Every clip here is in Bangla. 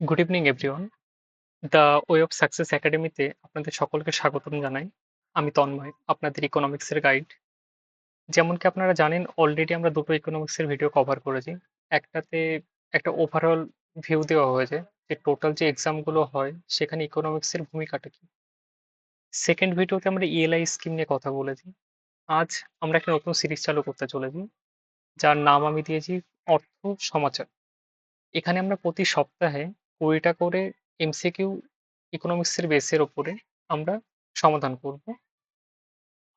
Good evening everyone. The way of success একাডেমিতে আপনাদের সকলকে স্বাগতম জানাই। আমি তন্ময়, আপনাদের ইকোনমিক্সের গাইড। যেমন কি আপনারা জানেন, অলরেডি আমরা দুটো ইকোনমিক্সের ভিডিও কভার করেছি। একটাতে একটা ওভারঅল ভিউ দেওয়া হয়েছে যে টোটাল যে এক্সামগুলো হয় সেখানে ইকোনমিক্সের ভূমিকাটা কি। সেকেন্ড ভিডিওতে আমরা ইএলআই স্কিম নিয়ে কথা বলেছি। আজ আমরা একটা নতুন সিরিজ চালু করতে চলেছি, যার নাম আমি দিয়েছি অর্থ সমাচার। এখানে আমরা প্রতি সপ্তাহে 20টা করে এমসিকিউ ইকোনমিক্সের বেসের ওপরে আমরা সমাধান করব।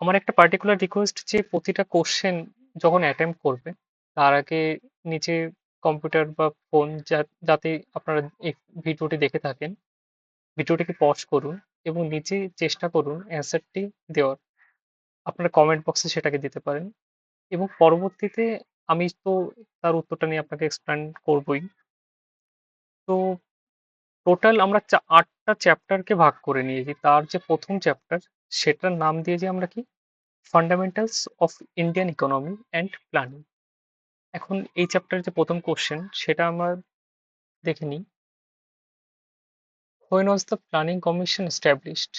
আমার একটা পার্টিকুলার রিকোয়েস্ট যে প্রতিটা কোশ্চেন যখন অ্যাটেম্প্ট করবে তার আগে নিচে কম্পিউটার বা ফোন যাতে আপনারা এই ভিডিওটি দেখে থাকেন, ভিডিওটিকে পজ করুন এবং নিচে চেষ্টা করুন অ্যান্সারটি দেওয়ার। আপনারা কমেন্ট বক্সে সেটাকে দিতে পারেন এবং পরবর্তীতে আমি তো তার উত্তরটা নিয়ে আপনাকে এক্সপ্লেন করবই। তো টোটাল আমরা 8টা চ্যাপ্টারকে ভাগ করে নিয়েছি। তার যে প্রথম চ্যাপ্টার সেটার নাম দিয়েছি আমরা কি, fundamentals of Indian economy and planning. এখন এই চ্যাপ্টারের যে প্রথম কোশ্চেন সেটা আমরা দেখে নিই। When was the planning commission established?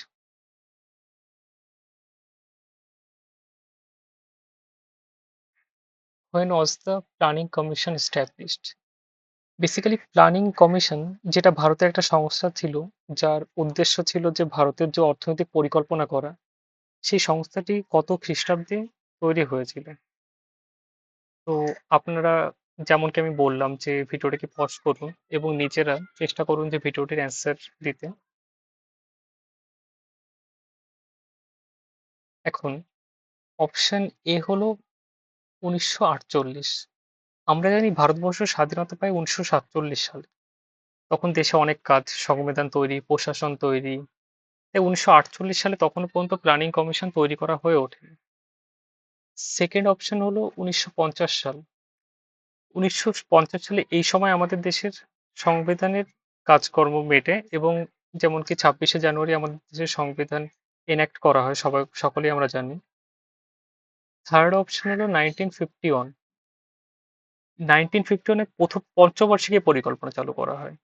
When was the planning commission established? Basically planning commission যেটা ভারতের একটা সংস্থা ছিল, যার উদ্দেশ্য ছিল যে ভারতের যে অর্থনৈতিক পরিকল্পনা করা, সেই সংস্থাটি কত খ্রিস্টাব্দে তৈরি হয়েছিল। তো আপনারা, যেমনকি আমি বললাম যে ভিডিওটাকে পজ করুন এবং নিজেরা চেষ্টা করুন যে ভিডিওটির অ্যান্সার দিতে। এখন অপশন এ হলো 1948। আমরা জানি ভারতবর্ষ স্বাধীনতা পায় 1947 সালে। তখন দেশে অনেক কাজ, সংবিধান তৈরি, প্রশাসন তৈরি। তাই 1948 সালে তখনও পর্যন্ত প্ল্যানিং কমিশন তৈরি করা হয়ে ওঠেনি। সেকেন্ড অপশন হলো 1950 সাল। 1950 সালে এই সময় আমাদের দেশের সংবিধানের কাজকর্ম মেটে এবং যেমন কি 26শে জানুয়ারি আমাদের দেশের সংবিধান এনাক্ট করা হয়, সকলেই আমরা জানি। থার্ড অপশন হলো 1951। 1951-এ প্রথম পঞ্চবার্ষিকী পরিকল্পনা চালু করা হয়,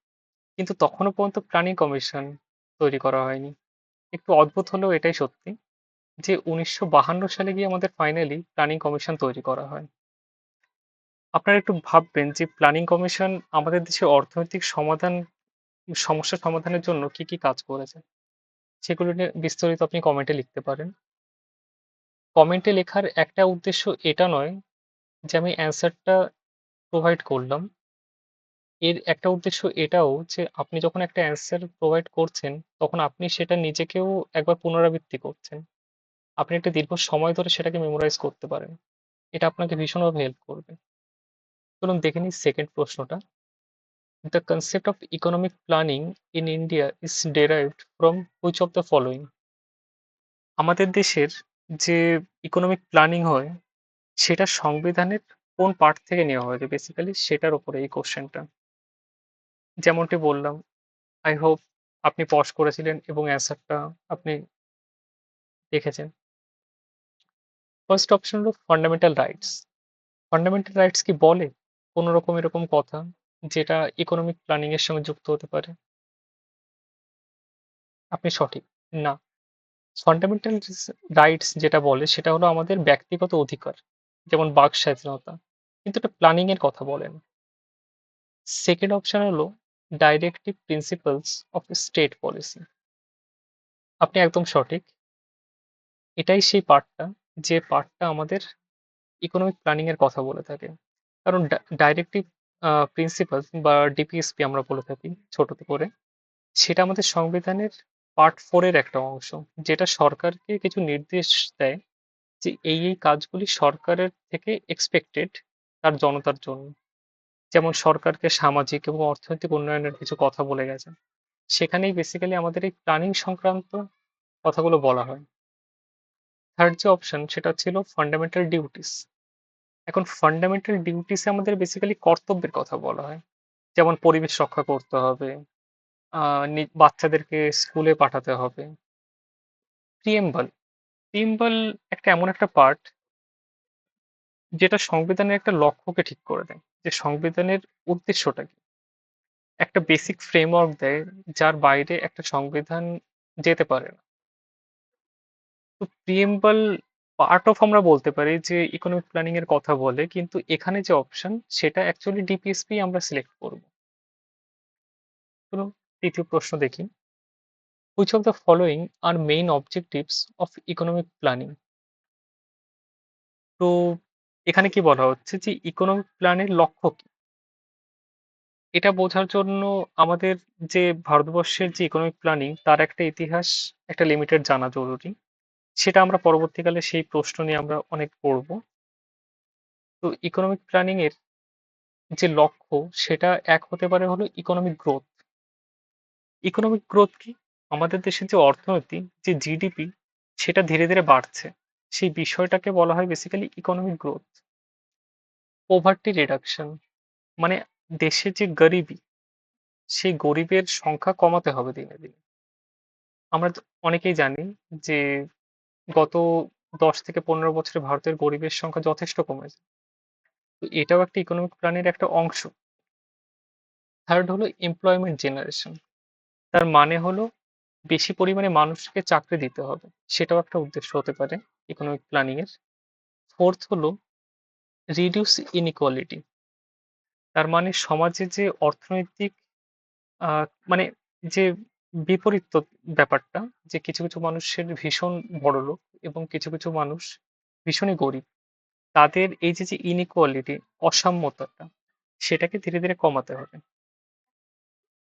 কিন্তু তখনও পর্যন্ত প্ল্যানিং কমিশন তৈরি করা হয়নি। একটু অদ্ভুত হলেও এটাই সত্যি যে 1952 সালে গিয়ে আমাদের ফাইনালি প্ল্যানিং কমিশন তৈরি করা হয়। আপনারা একটু ভাববেন যে প্ল্যানিং কমিশন আমাদের দেশের অর্থনৈতিক সমস্যা সমাধানের জন্য কি কি কাজ করেছে সেগুলো নিয়ে বিস্তারিত আপনি কমেন্টে লিখতে পারেন। কমেন্টে লেখার একটা উদ্দেশ্য এটা নয় যে আমি অ্যান্সারটা প্রোভাইড করলাম। এর একটা উদ্দেশ্য এটাও যে আপনি যখন একটা অ্যান্সার প্রোভাইড করছেন তখন আপনি সেটা নিজেকেও একবার পুনরাবৃত্তি করছেন। আপনি একটা দীর্ঘ সময় ধরে সেটাকে মেমোরাইজ করতে পারেন। এটা আপনাকে ভীষণভাবে হেল্প করবে। চলুন দেখে নিই সেকেন্ড প্রশ্নটা। The concept of economic planning in India is derived from which of the following? আমাদের দেশের যে ইকোনমিক প্ল্যানিং হয় সেটা সংবিধানের কোন পার্ট থেকে নেওয়া হয়েছে, বেসিক্যালি সেটার উপরে এই কোশ্চেনটা। যেমনটি বললাম, আই হোপ আপনি পজ করেছিলেন এবং অ্যান্সারটা আপনি দেখেছেন। ফার্স্ট অপশন হলো ফান্ডামেন্টাল রাইটস। ফান্ডামেন্টাল রাইটস কি বলে কোনো রকম এরকম কথা যেটা ইকোনমিক প্ল্যানিং এর সঙ্গে যুক্ত হতে পারে? আপনি সঠিক। না, ফান্ডামেন্টাল রাইটস যেটা বলে সেটা হলো আমাদের ব্যক্তিগত অধিকার, যেমন বাক স্বাধীনতা, কিন্তু এটা প্ল্যানিং এর কথা বলে না। সেকেন্ড অপশন হলো directive principles of state policy. আপনি একদম সঠিক। এটাই সেই পার্টটা যে পার্টটা আমাদের ইকোনমিক প্ল্যানিং এর কথা বলে থাকে। কারণ ডাইরেক্টিভ প্রিন্সিপালস বা ডিপিএসপি আমরা বলে থাকি ছোটতে করে, সেটা আমাদের সংবিধানের পার্ট 4 এর একটা অংশ, যেটা সরকারকে কিছু নির্দেশ দেয় যে এই কাজগুলি সরকারের থেকে এক্সপেক্টেড তার জনতার জন্য। যেমন সরকারকে সামাজিক এবং অর্থনৈতিক উন্নয়নের কিছু কথা বলে গেছে। সেখানেই বেসিক্যালি আমাদের এই প্ল্যানিং সংক্রান্ত কথাগুলো বলা হয়। থার্ড যে অপশন সেটা ছিল ফান্ডামেন্টাল ডিউটিস। এখন ফান্ডামেন্টাল ডিউটিসে আমাদের বেসিক্যালি কর্তব্যের কথা বলা হয়। যেমন পরিবেশ রক্ষা করতে হবে, বাচ্চাদেরকে স্কুলে পাঠাতে হবে। প্রিএম্বল প্রিএম্বল একটা এমন একটা পার্ট যেটা সংবিধানের একটা লক্ষ্যকে ঠিক করে দেয় যে সংবিধানের উদ্দেশ্যটা কি। একটা বেসিক ফ্রেমওয়ার্ক দেয় যার বাইরে একটা সংবিধান যেতে পারে না। তো প্রিএম্বল পার্ট অফ আমরা বলতে পারি যে ইকোনমিক প্ল্যানিং এর কথা বলে, কিন্তু এখানে যে অপশন সেটা অ্যাকচুয়ালি ডিপিএসপি আমরা সিলেক্ট করব। চলুন তৃতীয় প্রশ্ন দেখি। Which of the following R main objectives of economic planning? তো এখানে কি বলা হচ্ছে যে ইকোনমিক প্ল্যানের লক্ষ্য কি? এটা বোঝার জন্য আমাদের যে ভারতবর্ষের যে ইকোনমিক প্ল্যানিং তার একটা ইতিহাস, একটা লিমিটেড জানা জরুরি। সেটা আমরা পরবর্তীকালে সেই প্রশ্ন নিয়ে আমরা অনেক পড়ব। তো ইকোনমিক প্ল্যানিং এর যে লক্ষ্য সেটা এক হতে পারে হলো ইকোনমিক গ্রোথ। ইকোনমিক গ্রোথ কি? আমাদের দেশের যে অর্থনীতি, যে জিডিপি, সেটা ধীরে ধীরে বাড়ছে। সেই বিষয়টাকে বলা হয় basically economic growth. Poverty reduction, মানে দেশে যে গরিবি, সেই গরিবের সংখ্যা কমাতে হবে দিনে দিনে। আমরা অনেকেই জানি যে গত 10 থেকে 15 বছরে ভারতের গরিবের সংখ্যা যথেষ্ট কমেছে। তো এটাও একটা ইকোনমিক প্ল্যানের একটা অংশ। থার্ড হলো এমপ্লয়মেন্ট জেনারেশন। তার মানে হলো বেশি পরিমাণে মানুষকে চাকরি দিতে হবে। সেটাও একটা উদ্দেশ্য হতে পারে ইকোনমিক প্ল্যানিং এর। ফোর্থ হলো রিডিউস ইনইকুয়ালিটি। তার মানে সমাজে যে অর্থনৈতিক মানে যে বিপরীত ব্যাপারটা, যে কিছু কিছু মানুষের ভীষণ বড়লোক এবং কিছু কিছু মানুষ ভীষণই গরিব, তাদের এই যে যে ইনইকুয়ালিটি, অসাম্যতাটা, সেটাকে ধীরে ধীরে কমাতে হবে।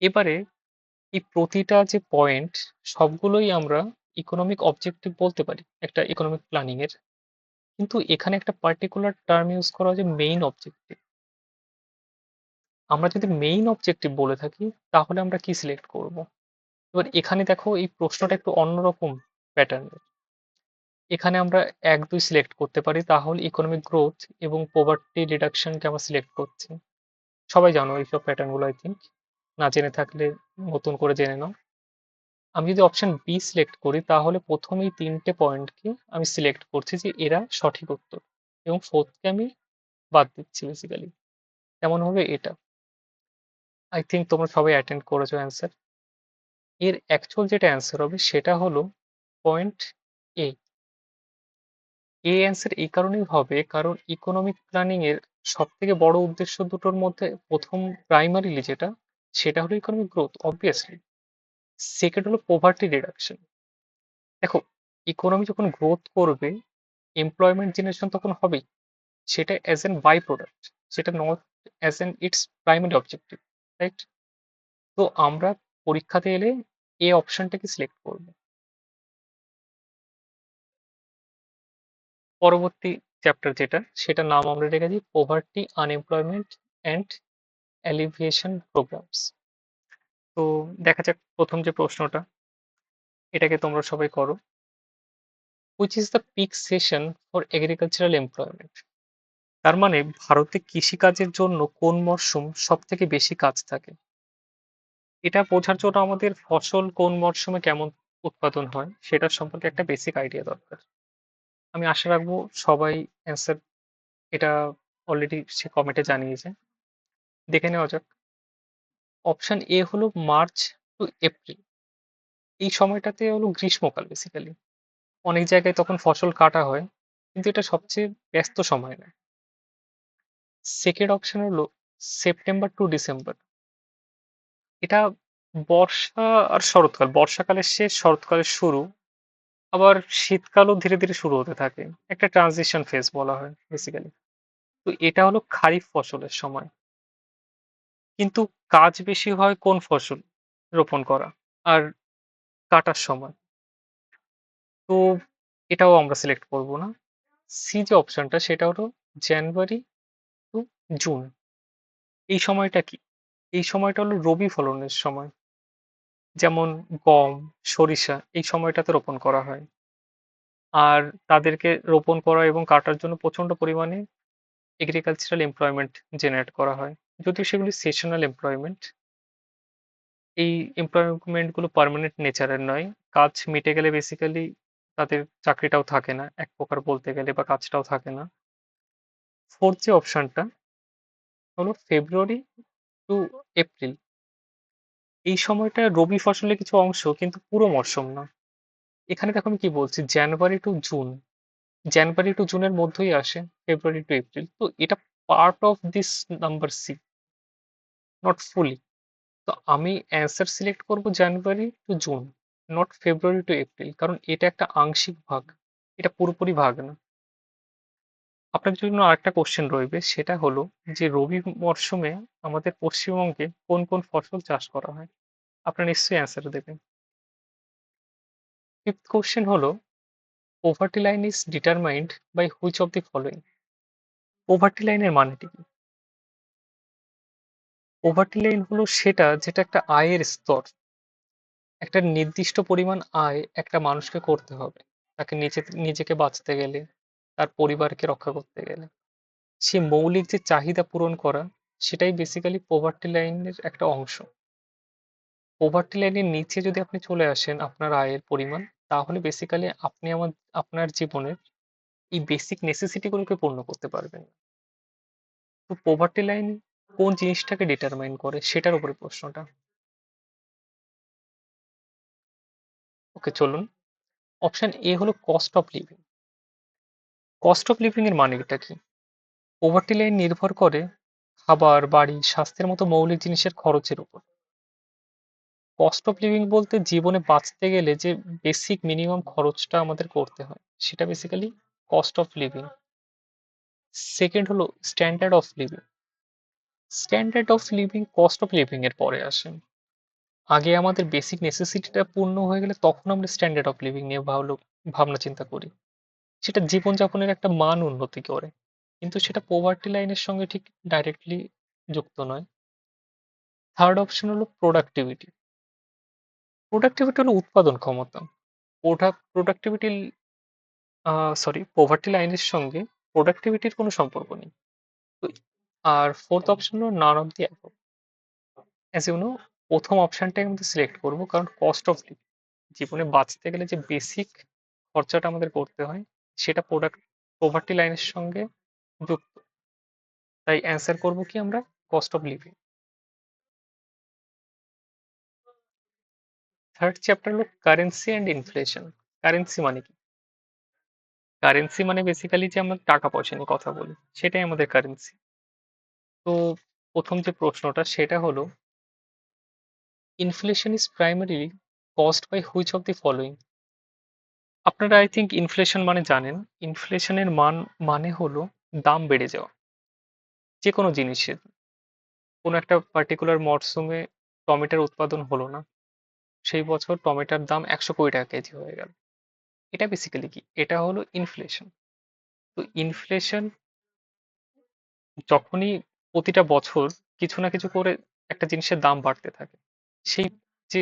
এবারে এই প্রতিটা যে পয়েন্ট, সবগুলোই আমরা ইকোনমিক অবজেক্টিভ বলতে পারি একটা ইকোনমিক প্ল্যানিং এর। কিন্তু এখানে একটা পার্টিকুলার টার্ম ইউজ করা হয় যে মেইন অবজেক্টিভ। আমরা যদি মেইন অবজেক্টিভ বলে থাকি তাহলে আমরা কি সিলেক্ট করব? এবার এখানে দেখো এই প্রশ্নটা একটু অন্যরকম প্যাটার্নের। এখানে আমরা ১-২ সিলেক্ট করতে পারি, তাহলে ইকোনমিক গ্রোথ এবং পভার্টি রিডাকশনকে আমরা সিলেক্ট করছি। সবাই জানো এইসব প্যাটার্ন গুলো, আই থিঙ্ক। না জেনে থাকলে নতুন করে জেনে নাও। আমি যদি অপশন বি সিলেক্ট করি তাহলে প্রথমেই ৩টে পয়েন্টকে আমি সিলেক্ট করছি যে এরা সঠিক উত্তর, এবং ফোর্থকে আমি বাদ দিচ্ছি বেসিক্যালি। তেমন হবে এটা। আই থিঙ্ক তোমরা সবাই অ্যাটেন্ড করেছো অ্যান্সার। এর অ্যাকচুয়াল যেটা অ্যান্সার হবে সেটা হলো পয়েন্ট এ। এই অ্যান্সার এই কারণেই হবে কারণ ইকোনমিক প্ল্যানিং এর সব থেকে বড় উদ্দেশ্য দুটোর মধ্যে প্রথম প্রাইমারিলি যেটা, সেটা হলো ইকোনমিক গ্রোথ অবভিয়াসলি। সেকেন্ড হলো পোভার্টি রিডাকশন। দেখো, ইকোনমি যখন গ্রোথ করবে, এমপ্লয়মেন্ট জেনারেশন তখন হবেই। সেটা অ্যাজ এন বাই প্রোডাক্ট, সেটা not as an it's primary objective, right? তো আমরা পরীক্ষাতে এলে এ অপশনটাকে সিলেক্ট করব। পরবর্তী চ্যাপ্টার যেটা, সেটার নাম আমরা রেখেছি পোভার্টি, আনএমপ্লয়মেন্ট অ্যান্ড অ্যালিভিয়েশন প্রোগ্রামস। তো দেখা যাক প্রথম যে প্রশ্নটা, এটাকে তোমরা সবাই করো। Which is the peak season for agricultural employment? তার মানে ভারতে কৃষিকাজের জন্য কোন মরশুম সব থেকে বেশি কাজ থাকে? এটা বোঝার জন্য আমাদের ফসল কোন মরশুমে কেমন উৎপাদন হয় সেটার সম্পর্কে একটা বেসিক আইডিয়া দরকার। আমি আশা রাখবো সবাই অ্যান্সার এটা অলরেডি সে কমেন্টে জানিয়েছে। দেখে নেওয়া যাক। অপশন এ হলো মার্চ টু এপ্রিল। এই সময়টাতে হলো গ্রীষ্মকাল বেসিক্যালি। অনেক জায়গায় তখন ফসল কাটা হয়, কিন্তু এটা সবচেয়ে ব্যস্ত সময় না। সেকেন্ড অপশন হলো সেপ্টেম্বর টু ডিসেম্বর। এটা বর্ষা আর শরৎকাল, বর্ষাকালের শেষ, শরৎকালের শুরু, আবার শীতকালও ধীরে ধীরে শুরু হতে থাকে। একটা ট্রানজিশন ফেজ বলা হয় বেসিক্যালি। তো এটা হলো খারিফ ফসলের সময়। কিন্তু কাজ বেশি হয় কোন ফসল রোপণ করা আর কাটার সময়? তো এটাও আমরা সিলেক্ট করব না। সি যে অপশনটা সেটা হলো জানুয়ারি টু জুন। এই সময়টা কি? এই সময়টা হলো রবি ফলনের সময়। যেমন গম, সরিষা এই সময়টাতে রোপণ করা হয়। আর তাদেরকে রোপণ করা এবং কাটার জন্য প্রচন্ড পরিমাণে এগ্রিকালচারাল এমপ্লয়মেন্ট জেনারেট করা হয়। যদিও সেগুলি সেশনাল এমপ্লয়মেন্ট। এই এমপ্লয়মেন্ট গুলো পার্মানেন্ট নেচারের নয়। কাজ মিটে গেলে বেসিক্যালি তাদের চাকরিটাও থাকে না এক প্রকার বলতে গেলে, বা কাজটাও থাকে না। ফোর্থ যে অপশনটা হলো ফেব্রুয়ারি টু এপ্রিল। এই সময়টা রবি ফসলের কিছু অংশ, কিন্তু পুরো মরশুম না। এখানে দেখো আমি কি বলছি, January to June, January to জুনের মধ্যেই আসে, ফেব্রুয়ারি টু এপ্রিল, তো এটা part of this number C, not fully. তো আমি অ্যান্সার সিলেক্ট করব January to June, not February to April, কারণ এটা একটা আংশিক ভাগ, এটা পুরোপুরি ভাগ না। আপনার জন্য আরেকটা কোশ্চেন রইবে, সেটা হলো যে রবি মরশুমে আমাদের পশ্চিমবঙ্গে কোন কোন ফসল চাষ করা হয়। আপনারা নিশ্চয়ই অ্যান্সার দেবেন। ফিফথ কোশ্চেন হলো, poverty line is determined by which of the following. Poverty লাইনের মানেটি কি? পোভার্টি লাইন হলো সেটা যেটা একটা আয়ের স্তর, একটা নির্দিষ্ট পরিমাণ আয় একটা মানুষকে করতে হবে তাকে নিজেকে বাঁচতে গেলে, তার পরিবারকে রক্ষা করতে গেলে। সে মৌলিক যে চাহিদা পূরণ করা, সেটাই বেসিক্যালি পোভার্টি লাইনের একটা অংশ। পোভার্টি লাইনের নিচে যদি আপনি চলে আসেন আপনার আয়ের পরিমাণ, তাহলে বেসিক্যালি আপনি আপনার জীবনের এই বেসিক নেসেসিটি গুলোকে পূর্ণ করতে পারবেন না। তো পোভার্টি লাইন কোন জিনিসটাকে ডিটারমাইন করে সেটার উপরে প্রশ্নটা। ওকে, চলুন। অপশন এ হলো cost of living. Cost of living এর মানেটা কি? পোভার্টি লাইন নির্ভর করে খাবার, বাড়ি, স্বাস্থ্যের মতো মৌলিক জিনিসের খরচের উপর। কস্ট অফ লিভিং বলতে জীবনে বাঁচতে গেলে যে বেসিক মিনিমাম খরচটা আমাদের করতে হয়, সেটা basically cost of living. Second হলো standard of living. Standard of living cost of living এর পরে আসে। আগে আমাদের বেসিক নেসেসিটিটা পূর্ণ হয়ে গেলে তখন আমরা স্ট্যান্ডার্ড অফ লিভিং নিয়ে ভাবনা চিন্তা করি। সেটা জীবনযাপনের একটা মান উন্নতি করে, কিন্তু সেটা পোভার্টি লাইনের সঙ্গে ঠিক ডাইরেক্টলি যুক্ত নয়। থার্ড অপশন হলো প্রোডাক্টিভিটি। প্রোডাক্টিভিটি হলো উৎপাদন ক্ষমতা। প্রোডাক্টিভিটি, পোভার্টি লাইনের সঙ্গে প্রোডাক্টিভিটির কোনো সম্পর্ক নেই। তো আর ফোর্থ অপশন হলো none of the above. As you know, প্রথম অপশনটাই আমাদের সিলেক্ট করব, কারণ কস্ট অফ লিভিং, জীবনে বাঁচতে গেলে যে বেসিক খরচাটা আমাদের করতে হয়, সেটা পোভার্টি লাইনের সঙ্গে যুক্ত। তাই অ্যান্সার করব কি আমরা, cost of living. Third chapter হলো কারেন্সি অ্যান্ড ইনফ্লেশন। কারেন্সি মানে কি? কারেন্সি মানে বেসিক্যালি যে আমরা টাকা পয়সা নিয়ে কথা বলি, সেটাই আমাদের কারেন্সি। তো প্রথম যে প্রশ্নটা সেটা হলো, inflation is primarily caused by which of the following. আপনারা আই থিঙ্ক ইনফ্লেশন মানে জানেন। ইনফ্লেশনের মানে হলো দাম বেড়ে যাওয়া যে কোনো জিনিসের। কোনো একটা পার্টিকুলার মরশুমে টমেটোর উৎপাদন হলো না, সেই বছর টমেটোর দাম 100 কোটি টাকা কেজি হয়ে গেল। এটা বেসিক্যালি কি, এটা হলো ইনফ্লেশন। তো ইনফ্লেশন যখনই প্রতিটা বছর কিছু না কিছু করে একটা জিনিসের দাম বাড়তে থাকে, সেই যে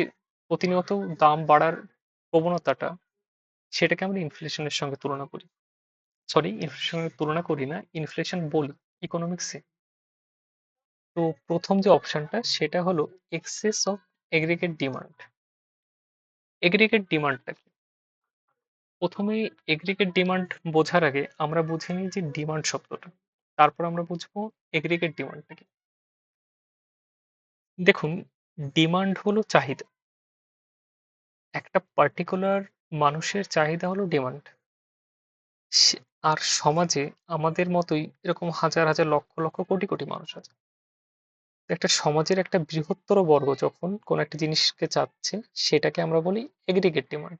প্রতিনিয়ত দাম বাড়ার প্রবণতাটা, সেটাকে আমরা ইনফ্লেশনের সঙ্গে তুলনা করি। সরি, ইনফ্লেশনের সঙ্গে তুলনা করি না, ইনফ্লেশন বলি ইকোনমিক্সে। তো প্রথম যে অপশনটা সেটা হলো excess of aggregate demand. Aggregate ডিমান্ডটা কি? প্রথমে এগ্রিগেট ডিমান্ড বোঝার আগে আমরা বুঝে নিই যে ডিমান্ড শব্দটা, তারপর আমরা বুঝবো এগ্রিগেট ডিমান্ডটা কি। দেখুন, ডিমান্ড হলো চাহিদা, একটা পার্টিকুলার মানুষের চাহিদা হলো ডিমান্ড। আর সমাজে আমাদের মতোই এরকম হাজার হাজার লক্ষ লক্ষ কোটি কোটি মানুষ আছে। তো একটা সমাজের একটা বৃহত্তর বর্গ যখন কোন একটা জিনিসকে চাচ্ছে, সেটাকে আমরা বলি এগ্রিগেট ডিমান্ড।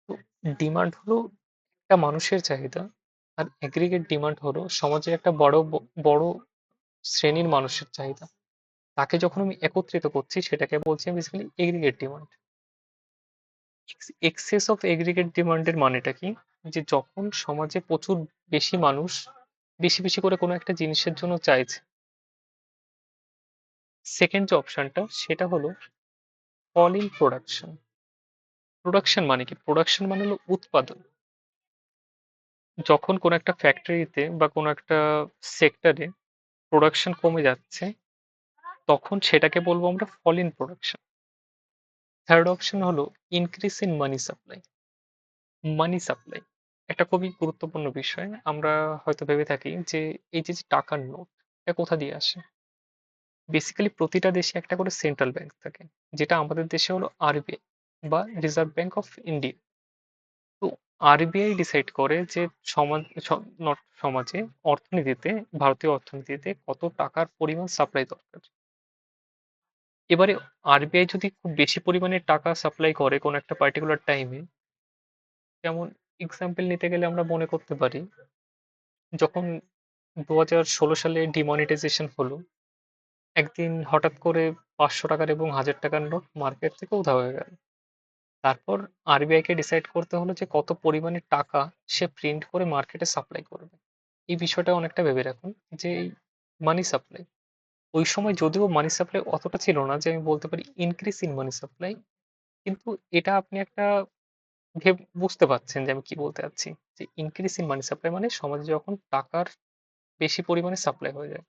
তো ডিমান্ড হলো একটা মানুষের চাহিদা, আর এগ্রিগেট ডিমান্ড হলো সমাজের একটা বড় শ্রেণীর মানুষের চাহিদা। তাকে যখন আমি একত্রিত করছি, সেটাকে বলছি আমি basically aggregate demand. Excess of aggregate ডিমান্ডের মানেটা কি? যে যখন সমাজে প্রচুর বেশি মানুষ বেশি বেশি করে কোনো একটা জিনিসের জন্য চাইছে। সেকেন্ড যে অপশনটা সেটা হলো ফল ইন প্রোডাকশন। প্রোডাকশন মানে কি? প্রোডাকশন মানে হলো উৎপাদন। যখন কোনো একটা ফ্যাক্টরিতে বা কোনো একটা সেক্টরে প্রোডাকশন কমে যাচ্ছে, তখন সেটাকে বলবো আমরা fall in production. Third option হলো increase in money supply. Money supply একটা খুবই গুরুত্বপূর্ণ বিষয়। আমরা হয়তো ভেবে থাকি যে এই যে যে টাকার নোট, এটা কোথা দিয়ে আসে? বেসিক্যালি প্রতিটা দেশে একটা করে সেন্ট্রাল ব্যাংক থাকে, যেটা আমাদের দেশে হলো আরবিআই বা রিজার্ভ ব্যাংক অফ ইন্ডিয়া। তো আরবিআই ডিসাইড করে যে সমাজ সমাজে অর্থনীতিতে, ভারতীয় অর্থনীতিতে কত টাকার পরিমাণ সাপ্লাই দরকার। এবারে আরবিআই যদি খুব বেশি পরিমাণে টাকা সাপ্লাই করে কোনো একটা পার্টিকুলার টাইমে, যেমন এক্সাম্পল নিতে গেলে আমরা মনে করতে পারি যখন 2016 সালে ডিমনিটাইজেশন হলো, একদিন হঠাৎ করে 500 টাকার এবং 1000 টাকার নোট মার্কেট থেকে উধাও হয়ে গেল। তারপর আরবিআই কে ডিসাইড করতে হলো যে কত পরিমাণে টাকা সে প্রিন্ট করে মার্কেটে সাপ্লাই করবে। এই বিষয়টা অনেকটা ভেবে রাখুন যে মানি সাপ্লাই, ওই সময় যদিও মানি সাপ্লাই অতটা ছিল না যে আমি বলতে পারি ইনক্রিজ ইন মানি সাপ্লাই, কিন্তু এটা আপনি একটা বুঝতে পারছেন যে আমি কি বলতে চাচ্ছি, যে ইনক্রিজ ইন মানি সাপ্লাই মানে সমাজে যখন টাকার বেশি পরিমাণে সাপ্লাই হয়ে যায়।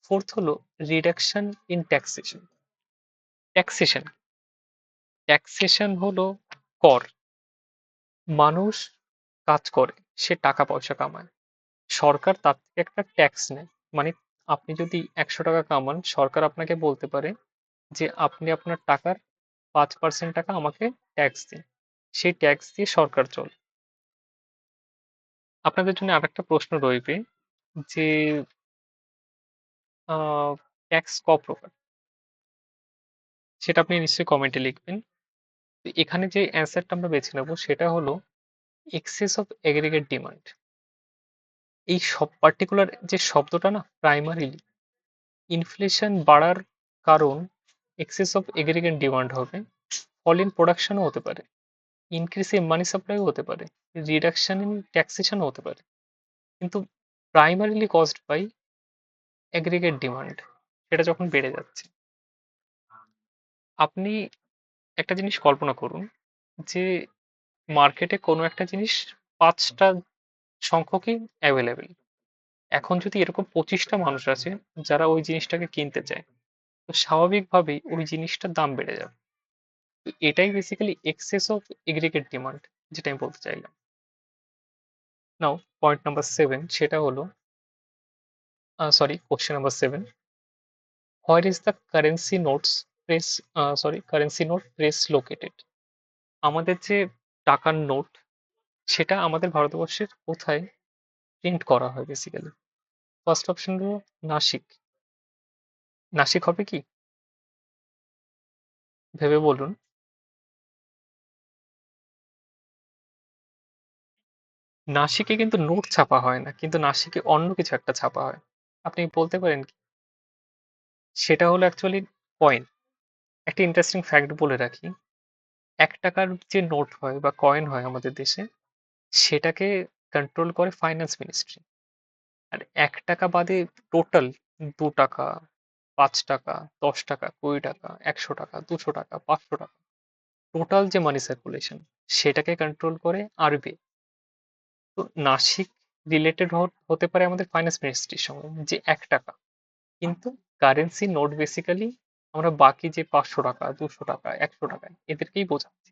ফোর্থ হলো reduction in taxation. Taxation taxation হলো কর। মানুষ কাজ করে, সে টাকা পয়সা কামায়, সরকার তার থেকে একটা ট্যাক্স নেয়। মানে আপনি যদি 100 টাকা কামান, সরকার আপনাকে বলতে পারে যে আপনি আপনার টাকার 5% টাকা আমাকে ট্যাক্স দিন। সেই ট্যাক্স দিয়ে সরকার চলে। আপনাদের জন্য আরেকটা প্রশ্ন রইবে যে ট্যাক্স ক প্রকার, সেটা আপনি নিশ্চয়ই কমেন্টে লিখবেন। তো এখানে যে অ্যান্সারটা আমরা বেছে নেব সেটা হলো এক্সেস অফ এগ্রিগেট ডিমান্ড। এই সব পার্টিকুলার যে শব্দটা না, প্রাইমারিলি ইনফ্লেশন বাড়ার কারণ এক্সেস অফ এগ্রিগেট ডিমান্ড হবে, ফল ইন প্রোডাকশনও হতে পারে, ইনক্রিজ ইন মানি সাপ্লাইও হতে পারে, রিডাকশন ইন ট্যাক্সেশনও হতে পারে, কিন্তু primarily caused by aggregate demand, সেটা যখন বেড়ে যাচ্ছে। আপনি একটা জিনিস কল্পনা করুন যে মার্কেটে কোনো একটা জিনিস 5টা সংখ্যকই অ্যাভেলেবেল। এখন যদি এরকম 25টা মানুষ আছে যারা ওই জিনিসটাকে কিনতে চায়, তো স্বাভাবিকভাবেই ওই জিনিসটার দাম বেড়ে যাবে। তো এটাই basically access of aggregate demand, যেটা আমি বলতে চাইলাম। নাও পয়েন্ট নাম্বার 7, সেটা হলো sorry, question number 7, where is the currency notes press currency note press located. আমাদের যে টাকার নোট, সেটা আমাদের ভারতবর্ষের কোথায় প্রিন্ট করা হয় বেসিক্যালি? ফার্স্ট অপশন হলো নাসিক। নাসিক হবে কি? ভেবে বলুন। নাসিকে কিন্তু নোট ছাপা হয় না, কিন্তু নাসিকে অন্য কিছু একটা ছাপা হয়। আপনি বলতে পারেন কি? সেটা হলো অ্যাকচুয়ালি কয়েন। একটা ইন্টারেস্টিং ফ্যাক্ট বলে রাখি, 1 টাকার যে নোট হয় বা কয়েন হয় আমাদের দেশে, সেটাকে কন্ট্রোল করে ফাইন্যান্স মিনিস্ট্রি। আর 1 টাকা বাদে টোটাল 2 টাকা, 5 টাকা, 10 টাকা, 20 টাকা, 100 টাকা, 200 টাকা, 500 টাকা, টোটাল যে মানি সার্কুলেশন, সেটাকে কন্ট্রোল করে আরবিআই। তো নাসিক রিলেটেড হতে পারে আমাদের ফাইন্যান্স মিনিস্ট্রির সঙ্গে, যে 1 টাকা, কিন্তু কারেন্সি নোট বেসিক্যালি আমরা বাকি যে 500 টাকা, 200 টাকা, 100 টাকা এদেরকেই বোঝাচ্ছি।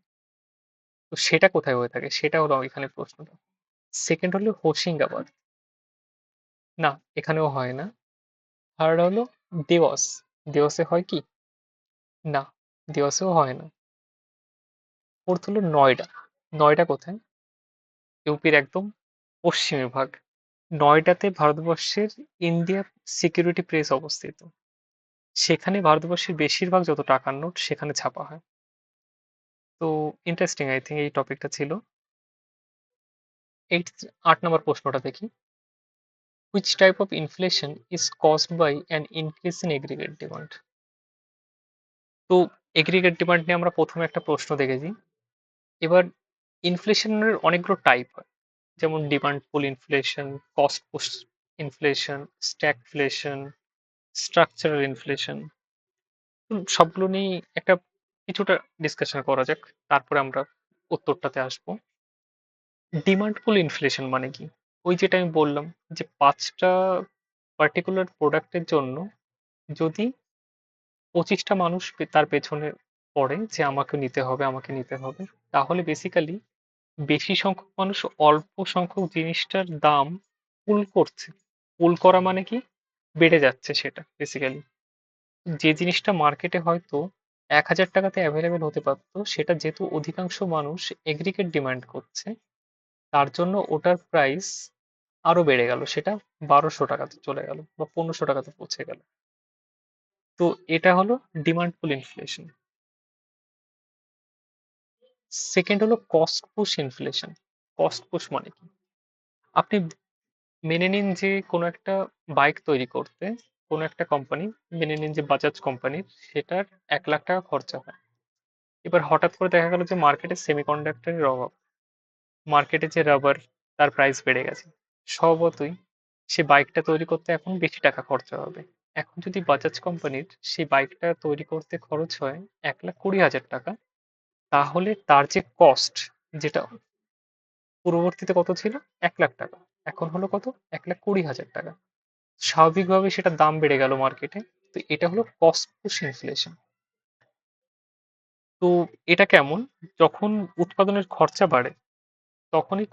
তো সেটা কোথায় হয়ে থাকে, সেটা হলো এখানে প্রশ্নটা। সেকেন্ড হলো হোশিঙ্গাবাদ। না, এখানেও হয় না। থার্ড হলো দেওয়াস। দেওয়াসে হয় কি? না, দেওয়াসেও হয় না। ফোর্থ হলো নয়ডা। নয়ডা কোথায়? ইউপির একদম পশ্চিমে ভাগ। নয়ডাতে ভারতবর্ষের ইন্ডিয়া সিকিউরিটি প্রেস অবস্থিত। সেখানে ভারতবর্ষের বেশিরভাগ যত টাকার নোট সেখানে ছাপা হয়। তো ইন্টারেস্টিং, আই থিঙ্ক এই টপিকটা ছিল। 8 নম্বর প্রশ্নটা দেখি। Which type of inflation is caused by an increase in aggregate demand? তো এগ্রিগেট ডিমান্ড নিয়ে আমরা প্রথমে একটা প্রশ্ন দেখেছি। এবার ইনফ্লেশনের অনেকগুলো টাইপ হয়, যেমন demand pull inflation, cost push inflation, stagflation, structural inflation. সবগুলো নিয়ে একটা কিছুটা ডিসকাশন করা যাক, তারপরে আমরা উত্তরটাতে আসবো। ডিমান্ড পুল ইনফ্লেশন মানে কি? ওই যেটা আমি বললাম যে 5টা পার্টিকুলার প্রোডাক্টের জন্য যদি 25টা মানুষ তার পেছনে পড়ে যে আমাকে নিতে হবে, আমাকে নিতে হবে, তাহলে বেসিক্যালি বেশি সংখ্যক মানুষ অল্প সংখ্যক জিনিসটার দাম পুল করছে। পুল করা মানে কি? বেড়ে যাচ্ছে সেটা বেসিক্যালি। যে জিনিসটা মার্কেটে হয়তো 1,000 টাকাতে অ্যাভেলেবেল হতে পারতো, সেটা যেহেতু অধিকাংশ মানুষ এগ্রিগেট ডিমান্ড করছে, তার জন্য ওটার প্রাইস আরো বেড়ে গেল, সেটা 1,200 টাকাতে চলে গেল বা 1,500 টাকাতে পৌঁছে গেল। তো এটা হলো ডিমান্ড পুল ইনফ্লেশন। সেকেন্ড হলো cost push inflation. Cost push মানে কি? আপনি মেনে নিন যে কোনো একটা বাইক তৈরি করতে কোনো একটা কোম্পানি, মেনে নিন যে বাজাজ কোম্পানির, সেটার 1,00,000 টাকা খরচা হয়। এবার হঠাৎ করে দেখা গেল যে মার্কেটে সেমিকন্ডাক্টরের অভাব, মার্কেটে যে রাবার, তার প্রাইস বেড়ে গেছে। স্বভাবতই সে বাইকটা তৈরি করতে এখন বেশি টাকা খরচা হবে। এখন যদি বাজাজ কোম্পানির সেই বাইকটা তৈরি করতে খরচ হয় 1,20,000 টাকা, তাহলে তার যে কস্ট, যেটা পূর্ববর্তীতে কত ছিল, 1,00,000 টাকা, এখন হলো কত, 1,20,000 টাকা। স্বাভাবিকভাবে সেটার দাম বেড়ে গেল মার্কেটে। তো এটা হলো কস্ট পুশ ইনফ্লেশন। তো এটা কেমন? যখন উৎপাদনের খরচা বাড়ে, তখনই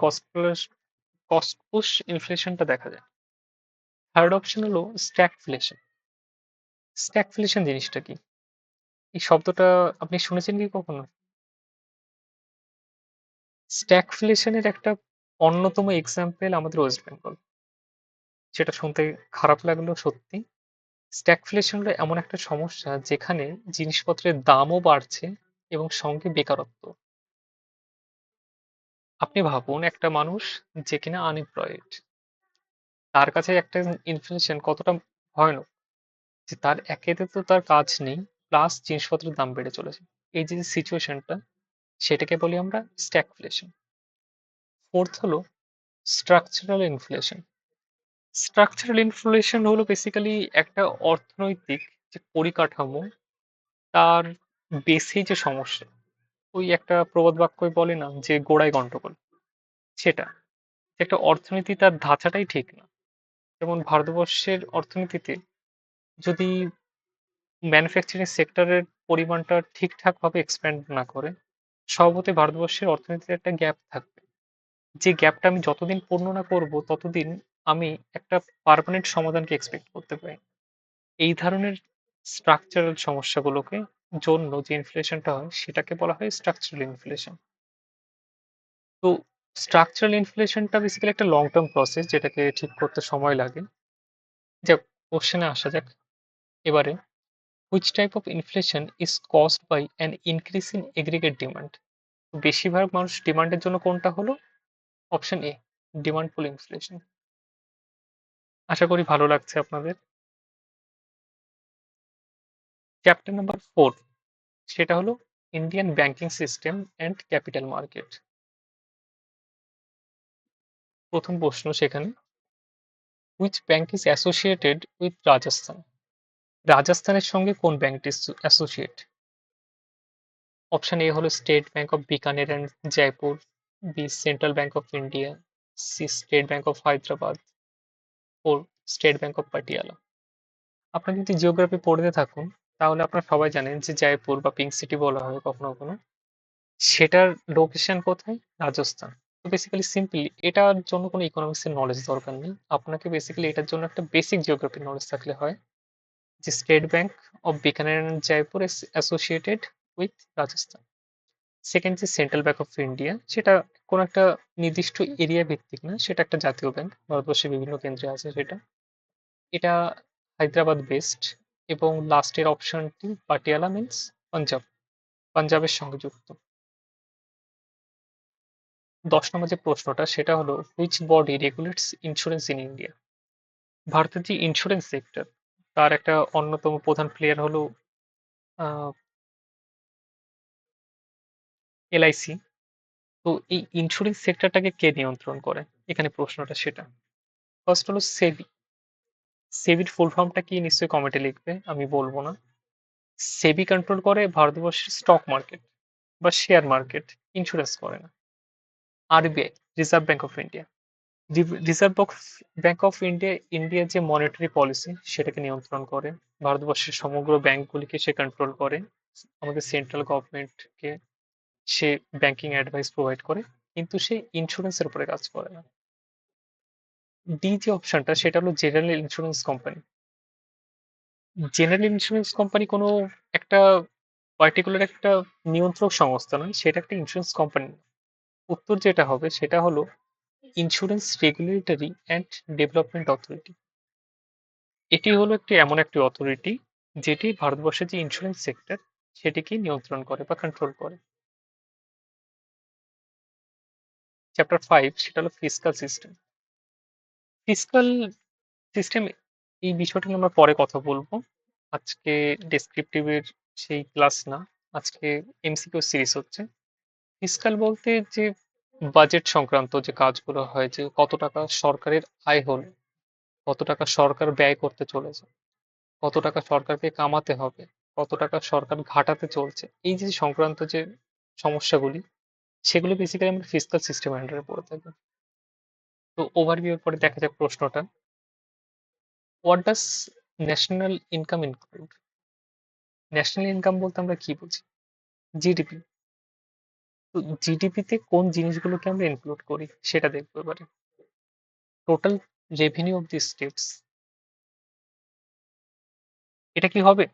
কস্ট পুশ ইনফ্লেশনটা দেখা যায়। থার্ড অপশন হলো স্ট্যাগফ্লেশন। স্ট্যাগফ্লেশন জিনিসটা কি? এই শব্দটা আপনি শুনেছেন কি কখনো? স্ট্যাগফ্লেশনের একটা অন্যতম এক্সাম্পল আমাদের ওয়েস্ট বেঙ্গল। যেটা শুনতে খারাপ লাগলো সত্যি। স্ট্যাগফ্লেশন হলো এমন একটা সমস্যা যেখানে জিনিসপত্রের দামও বাড়ছে এবং সঙ্গে বেকারত্ব। আপনি ভাবুন একটা মানুষ যে কিনা আনএমপ্লয়েড, তার কাছে একটা ইনফ্লেশন কতটা ভয়ানক, যে তার একেতে তো তার কাজ নেই, প্লাস জিনিসপত্রের দাম বেড়ে চলেছে। এই যে সিচুয়েশনটা, সেটাকে বলি আমরা স্ট্যাগফ্লেশন। ফোর্থ হলো স্ট্রাকচারাল ইনফ্লেশন। স্ট্রাকচারাল ইনফ্লেশন হলো বেসিক্যালি একটা অর্থনৈতিক যে পরিকাঠামো, তার বেসে যে সমস্যা। ওই একটা প্রবাদ বাক্যই বলে না যে গোড়ায় গন্ডগোল, সেটা যে একটা অর্থনীতি তার ধাঁচাটাই ঠিক না। যেমন ভারতবর্ষের অর্থনীতিতে যদি ম্যানুফ্যাকচারিং সেক্টরের পরিমাণটা ঠিকঠাক ভাবে এক্সপ্যান্ড না করে, স্বভাবতই ভারতবর্ষের অর্থনীতিতে একটা গ্যাপ থাকবে। যে গ্যাপটা আমি যতদিন পূর্ণ না করব, ততদিন আমি একটা পার্মানেন্ট সমাধানকে এক্সপেক্ট করতে পারি। এই ধরনের স্ট্রাকচারাল সমস্যাগুলোকে জন্য যে ইনফ্লেশনটা হয়, সেটাকে বলা হয় স্ট্রাকচারাল ইনফ্লেশন। তো স্ট্রাকচারাল ইনফ্লেশনটা বেসিক্যালি একটা লং টার্ম প্রসেস, যেটাকে ঠিক করতে সময় লাগে। যাক, কোশ্চেনে আসা যাক এবারে। Which type of inflation is caused by an increase in aggregate demand? বেশিরভাগ মানুষ ডিমান্ডের জন্য কোনটা হলো? Option A, demand pull inflation. আশা করি ভালো লাগছে আপনাদের। চ্যাপ্টার নাম্বার 4, সেটা হলো Indian banking system and capital market. প্রথম প্রশ্ন সেখানে, which bank is associated with Rajasthan? রাজস্থানের সঙ্গে কোন ব্যাংকটি অ্যাসোসিয়েট? অপশন এ হলো state bank of Bikaner and Jaipur, B central bank of India, C state bank of Hyderabad, ও স্টেট ব্যাংক অফ পাটিয়ালা। আপনি যদি জিওগ্রাফি পড়তে থাকুন, তাহলে আপনারা সবাই জানেন যে জয়পুর বা পিঙ্ক সিটি বলা হয় কখনো কখনো, সেটার লোকেশন কোথায়? রাজস্থান। তো বেসিক্যালি সিম্পলি এটার জন্য কোনো ইকোনমিক্স এর নলেজ দরকার নেই, আপনাকে বেসিক্যালি এটার জন্য একটা বেসিক জিওগ্রাফি নলেজ থাকলে হয়, যে state bank of Bikaner and Jaipur is associated with Rajasthan. Second যে সেন্ট্রাল ব্যাংক অফ ইন্ডিয়া, সেটা কোনো একটা নির্দিষ্ট এরিয়া ভিত্তিক না, সেটা একটা জাতীয় ব্যাংক, ভারতবর্ষের বিভিন্ন কেন্দ্রে আছে সেটা। এটা হায়দ্রাবাদ বেসড। এবং লাস্টের অপশনটি পাটিয়ালা মিন্স পাঞ্জাব, পাঞ্জাবের সঙ্গে যুক্ত। 10 নম্বর যে প্রশ্নটা, সেটা হলো which body regulates insurance in India? ভারতের যে ইন্স্যুরেন্স সেক্টর, তার একটা অন্যতম প্রধান প্লেয়ার হলো এলআইসি। তো এই ইন্স্যুরেন্স সেক্টরটাকে কে নিয়ন্ত্রণ করে, এখানে প্রশ্নটা সেটা। ফার্স্ট হলো সেবি। সেবির ফুল ফর্মটা কি নিশ্চয়ই কমেন্টে লিখবে, আমি বলবো না। সেবি কন্ট্রোল করে ভারতবর্ষের স্টক মার্কেট বা শেয়ার মার্কেট, ইন্স্যুরেন্স করে না। RBI, reserve bank of India. Reserve bank of India ইন্ডিয়ার যে মনিটারি পলিসি, সেটাকে নিয়ন্ত্রণ করে। ভারতবর্ষের সমগ্র ব্যাংকগুলিকে সে কন্ট্রোল করে। আমাদের সেন্ট্রাল গভর্নমেন্টকে সে ব্যাংকিং অ্যাডভাইস প্রোভাইড করে, কিন্তু সে ইন্স্যুরেন্সের উপরে কাজ করে না। ডি যে অপশনটা, সেটা হলো general insurance company. General insurance company কোনো একটা পার্টিকুলার একটা নিয়ন্ত্রক সংস্থা নয়, সেটা একটা ইন্স্যুরেন্স কোম্পানি। উত্তর যেটা হবে সেটা হলো insurance regulatory and development authority. এটি হলো এমন একটি অথরিটি যেটি ভারতবর্ষের যে ইন্স্যুরেন্স সেক্টর সেটিকে নিয়ন্ত্রণ করে বা কন্ট্রোল করে। চ্যাপ্টার 5 সেটা হলো ফিসকাল সিস্টেম। ফিসকাল সিস্টেম, এই বিষয়টা নিয়ে আমরা পরে কথা বলবো। আজকে ডেসক্রিপটিভের সেই ক্লাস না, আজকে এমসিকিউ সিরিজ হচ্ছে। ফিসকাল বলতে যে বাজেট সংক্রান্ত যে কাজগুলো হয়, যে কত টাকা সরকারের আয় হলো, কত টাকা সরকার ব্যয় করতে চলেছে, কত টাকা সরকারকে কামাতে হবে, কত টাকা সরকার ঘাটাতে চলছে, এই যে সংক্রান্ত যে সমস্যাগুলি, সেগুলো বেসিক্যালি আমরা ফিসকাল সিস্টেম আন্ডারে পড়ে থাকি। তো ওভারভিউ এর পরে দেখা যাক প্রশ্নটা, what does national income include? National income বলতে আমরা কি বুঝি? জিডিপি। তো জিডিপিতে কোন জিনিসগুলোকে আমরা ইনক্লুড করি সেটা দেখবো এবারে। Total revenue of the states, এটা কি হবে?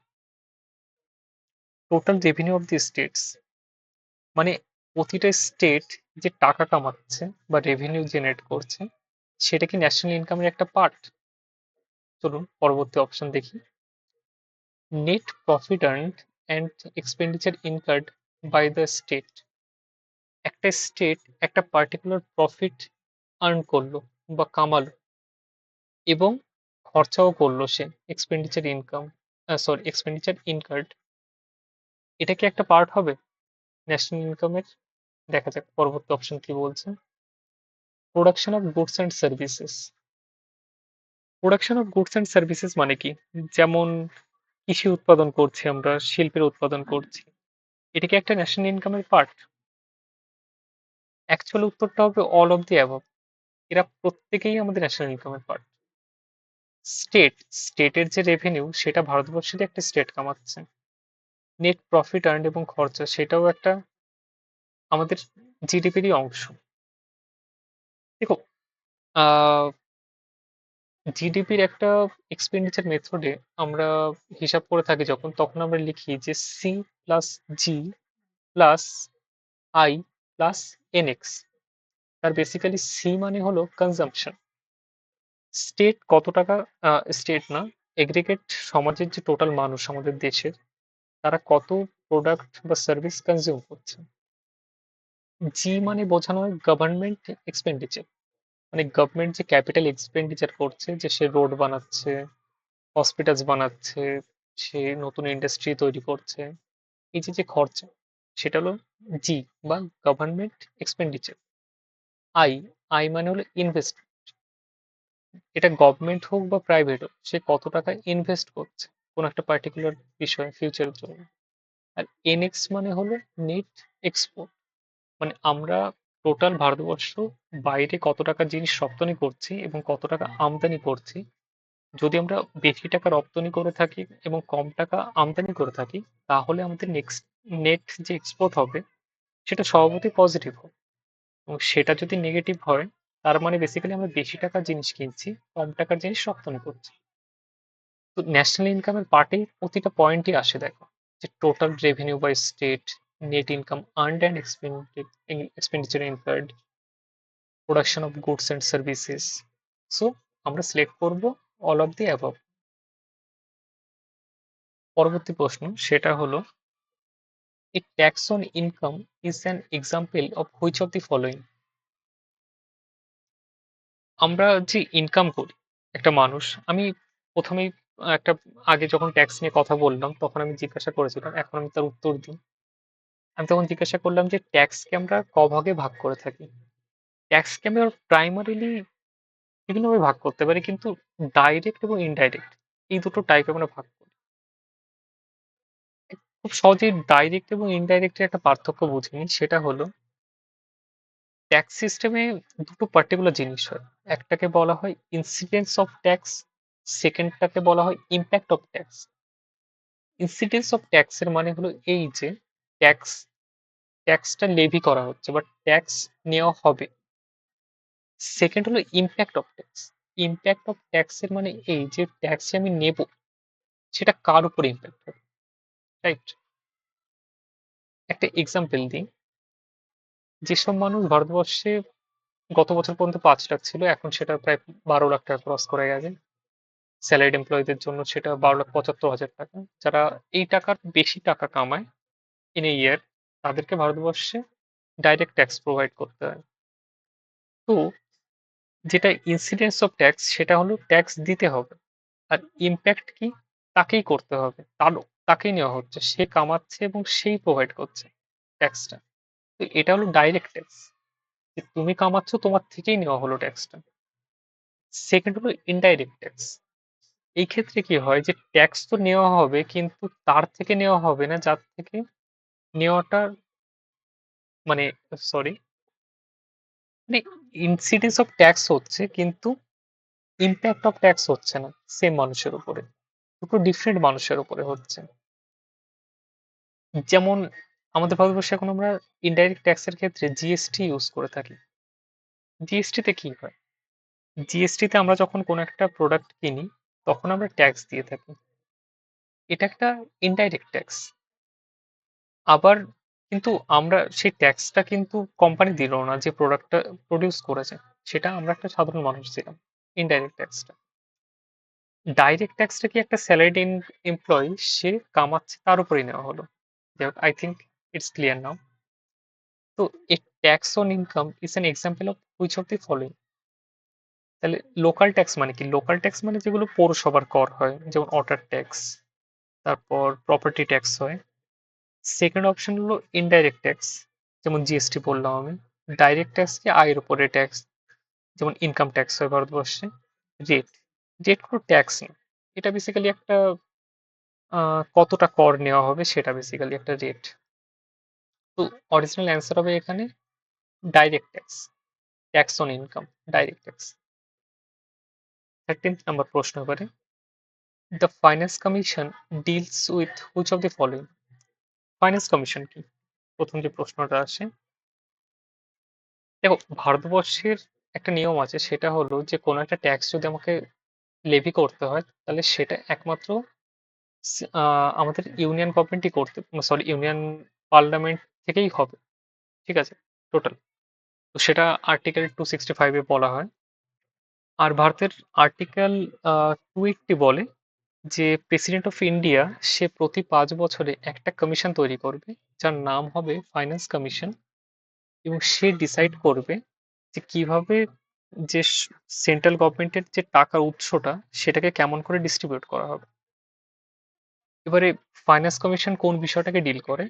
Total revenue of the states মানে প্রতিটা স্টেট যে টাকা কামাচ্ছে বা রেভিনিউ জেনারেট করছে, সেটা কি ন্যাশনাল ইনকামের একটা পার্ট? চলুন পরবর্তী অপশন দেখি। Net profit earned and expenditure incurred by the state. একটা স্টেট একটা পার্টিকুলার প্রফিট আর্ন করলো বা কামালো, এবং খরচাও করলো সে, expenditure income, sorry expenditure incurred, এটা কি একটা পার্ট হবে ন্যাশনাল ইনকামের? দেখা যাক পরবর্তী অপশন কি বলছে। Production of goods and services. Production of goods and services মানে কি? যেমন কৃষি উৎপাদন করছি, আমরা শিল্পের উৎপাদন করছি, এটা কি একটা ন্যাশনাল ইনকামের পার্ট? অ্যাকচুয়াল উত্তরটা হবে অল অফ দি অ্যাবভ। এরা প্রত্যেকেই আমাদের ন্যাশনাল ইনকামের পার্ট। স্টেটের যে রেভিনিউ সেটা ভারতবর্ষের একটা স্টেট কামাচ্ছে, নেট প্রফিট আর্ন এবং খরচা সেটাও একটা আমাদের জিডিপিরই অংশ। দেখো, জিডিপির একটা এক্সপেন্ডিচার মেথডে আমরা হিসাব করে থাকি যখন, তখন আমরা লিখি যে C plus G plus I plus NX. তার বেসিক্যালি সি মানে হলো কনজাম্পশন, স্টেট কত টাকা, স্টেট না, এগ্রিগেট সমাজের যে টোটাল মানুষ আমাদের দেশের, তারা কত প্রোডাক্ট বা সার্ভিস কনজিউম করছে। জি মানে বোঝানো হয় গভর্নমেন্ট এক্সপেন্ডিচার, মানে গভর্নমেন্ট যে ক্যাপিটাল এক্সপেন্ডিচার করছে, যে সে রোড বানাচ্ছে, হসপিটালস বানাচ্ছে, সে নতুন ইন্ডাস্ট্রি তৈরি করছে, এই যে যে খরচা, সেটা হলো জি বা গভর্নমেন্ট এক্সপেন্ডিচার। আই, আই মানে হলো ইনভেস্ট, এটা গভর্নমেন্ট হোক বা প্রাইভেট হোক, সে কত টাকা ইনভেস্ট করছে কোন একটা পার্টিকুলার বিষয়ে ফিউচারের জন্য। আর এনএক্স মানে হলো নেট এক্সপোর্ট, মানে আমরা টোটাল ভারতবর্ষ বাইরে কত টাকা জিনিস রপ্তানি করছি এবং কত টাকা আমদানি করছি। যদি আমরা বেশি টাকা রপ্তানি করে থাকি এবং কম টাকা আমদানি করে থাকি, তাহলে আমাদের নেক্সট নেট যে এক্সপোর্ট হবে সেটা স্বভাবতই পজিটিভ হবে। এবং সেটা যদি নেগেটিভ হয়, তার মানে বেসিক্যালি আমরা বেশি টাকার জিনিস কিনছি, কম টাকার জিনিস রপ্তানি করছি। তো ন্যাশনাল ইনকামের পার্টে প্রতিটা পয়েন্টই আসে, দেখো, যে total revenue by state, net income earned and expenditure incurred, production of goods and services. So আমরা সিলেক্ট করব অল অফ দি অ্যাবভ। পরবর্তী প্রশ্ন সেটা হলো, a tax on income is an example of which of the following? আমরা যে ইনকাম করি, একটা মানুষ, আমি প্রথমেই একটা, আগে যখন ট্যাক্স নিয়ে কথা বললাম তখন আমি জিজ্ঞাসা করেছিলাম, এখন আমি তার উত্তর দিই। আমি তখন জিজ্ঞাসা করলাম যে ট্যাক্সকে আমরা ভাগে ভাগ করে থাকি। ট্যাক্সকে আমরা প্রাইমারিলি বিভিন্নভাবে ভাগ করতে পারি, কিন্তু ডাইরেক্ট এবং ইনডাইরেক্ট এই দুটো টাইপে আমরা ভাগ করি। খুব সহজেই ডাইরেক্ট এবং ইনডাইরেক্টের একটা পার্থক্য বুঝে নিই, সেটা হলো ট্যাক্স সিস্টেমে দুটো পার্টিকুলার জিনিস হয়। একটাকে বলা হয় ইনসিডেন্স অফ ট্যাক্স, সেকেন্ডটাকে বলা হয় impact of tax. Incidence of tax এর মানে হলো এই যে ট্যাক্স, ট্যাক্সটা লেভি করা হচ্ছে বা ট্যাক্স নেওয়া হবে। সেকেন্ড হলো impact of tax. Impact of tax এর মানে এই যে ট্যাক্স আমি নেব, সেটা কার উপর ইম্প্যাক্ট হবে, রাইট? একটা এক্সাম্পল দিই। যেসব মানুষ ভারতবর্ষে গত বছর পর্যন্ত 5 লাখ ছিল, এখন সেটা প্রায় 12 লাখ টাকা ক্রস করে গেছে। স্যালারিড এমপ্লয়ীদের জন্য সেটা 12,75,000 টাকা। যারা এই টাকার বেশি টাকা কামায় ইন এ ইয়ার, তাদেরকে ভারতবর্ষে ডাইরেক্ট ট্যাক্স প্রোভাইড করতে হয়। তো যেটা ইনসিডেন্স অফ ট্যাক্স, সেটা হলো ট্যাক্স দিতে হবে। আর ইম্প্যাক্ট কি, তাকেই করতে হবে, তাকেই নেওয়া হচ্ছে, সে কামাচ্ছে এবং সেই প্রোভাইড করছে ট্যাক্সটা। তো এটা হলো ডাইরেক্ট ট্যাক্স, যে তুমি কামাচ্ছ, তোমার থেকেই নেওয়া হলো ট্যাক্সটা। সেকেন্ড হলো ইনডাইরেক্ট ট্যাক্স। এই ক্ষেত্রে কি হয়, যে ট্যাক্স তো নেওয়া হবে, কিন্তু তার থেকে নেওয়া হবে না যার থেকে নেওয়াটা, মানে সরি, মানে ইনসিডেন্স অফ ট্যাক্স হচ্ছে, কিন্তু ইম্প্যাক্ট অফ ট্যাক্স হচ্ছে না সেম মানুষের উপরে, দুটো ডিফারেন্ট মানুষের উপরে হচ্ছে। যেমন আমাদের ভারতবর্ষে এখন আমরা ইনডাইরেক্ট ট্যাক্সের ক্ষেত্রে জিএসটি ইউজ করে থাকি। জিএসটি তে কি হয়, জিএসটি তে আমরা যখন কোনো একটা প্রোডাক্ট কিনি, তখন আমরা ট্যাক্স দিয়ে থাকি। এটা একটা ইনডাইরেক্ট ট্যাক্স। আবার কিন্তু আমরা সেই ট্যাক্সটা কিন্তু কোম্পানি দিল না, যে প্রোডাক্টটা প্রডিউস করেছে, সেটা আমরা একটা সাধারণ মানুষ দিলাম, ইনডাইরেক্ট ট্যাক্সটা। ডাইরেক্ট ট্যাক্সটা কি, একটা স্যালারিড এমপ্লয়ি সে কামাচ্ছে, তার উপরেই নেওয়া হলো। I think it's clear now. তো a tax on income is an example of which of the following. তাহলে লোকাল ট্যাক্স মানে কি, লোকাল ট্যাক্স মানে যেগুলো পৌরসভার কর হয়, যেমন ওয়াটার ট্যাক্স, তারপর প্রপার্টি ট্যাক্স হয়। সেকেন্ড অপশন হলো ইনডাইরেক্ট ট্যাক্স, যেমন জিএসটি বললাম আমি। ডাইরেক্ট ট্যাক্স কি, আয়ের উপরে ট্যাক্স, যেমন ইনকাম ট্যাক্স হয় ভারতবর্ষে। রেট, রেট কোনো ট্যাক্স না, এটা বেসিক্যালি একটা কতটা কর নেওয়া হবে, সেটা বেসিক্যালি একটা রেট। তো অরিজিনাল অ্যান্সার হবে এখানে direct tax, tax on income, direct tax. 13 নম্বর প্রশ্ন এবারে, the finance commission deals with which of the following. Finance commission কি, প্রথম যে প্রশ্নটা আসে। দেখো, ভারতবর্ষের একটা নিয়ম আছে, সেটা হলো যে কোনো একটা ট্যাক্স যদি আমাকে লেভি করতে হয়, তাহলে সেটা একমাত্র আমাদের ইউনিয়ন গভর্নমেন্টই করতে, সরি, ইউনিয়ন পার্লামেন্ট থেকেই হবে। ঠিক আছে, টোটাল। তো সেটা আর্টিকেল 265-এ বলা হয়। আর ভারতের আর্টিকেল 280 বলে যে প্রেসিডেন্ট অফ ইন্ডিয়া সে প্রতি 5 বছরে একটা কমিশন তৈরি করবে, যার নাম হবে ফাইন্যান্স কমিশন। এবং সে ডিসাইড করবে যে কিভাবে, যে সেন্ট্রাল গভর্নমেন্টের যে টাকার উৎসটা, সেটাকে কেমন করে ডিস্ট্রিবিউট করা হবে। এবারে ফাইন্যান্স কমিশন কোন বিষয়টাকে ডিল করে?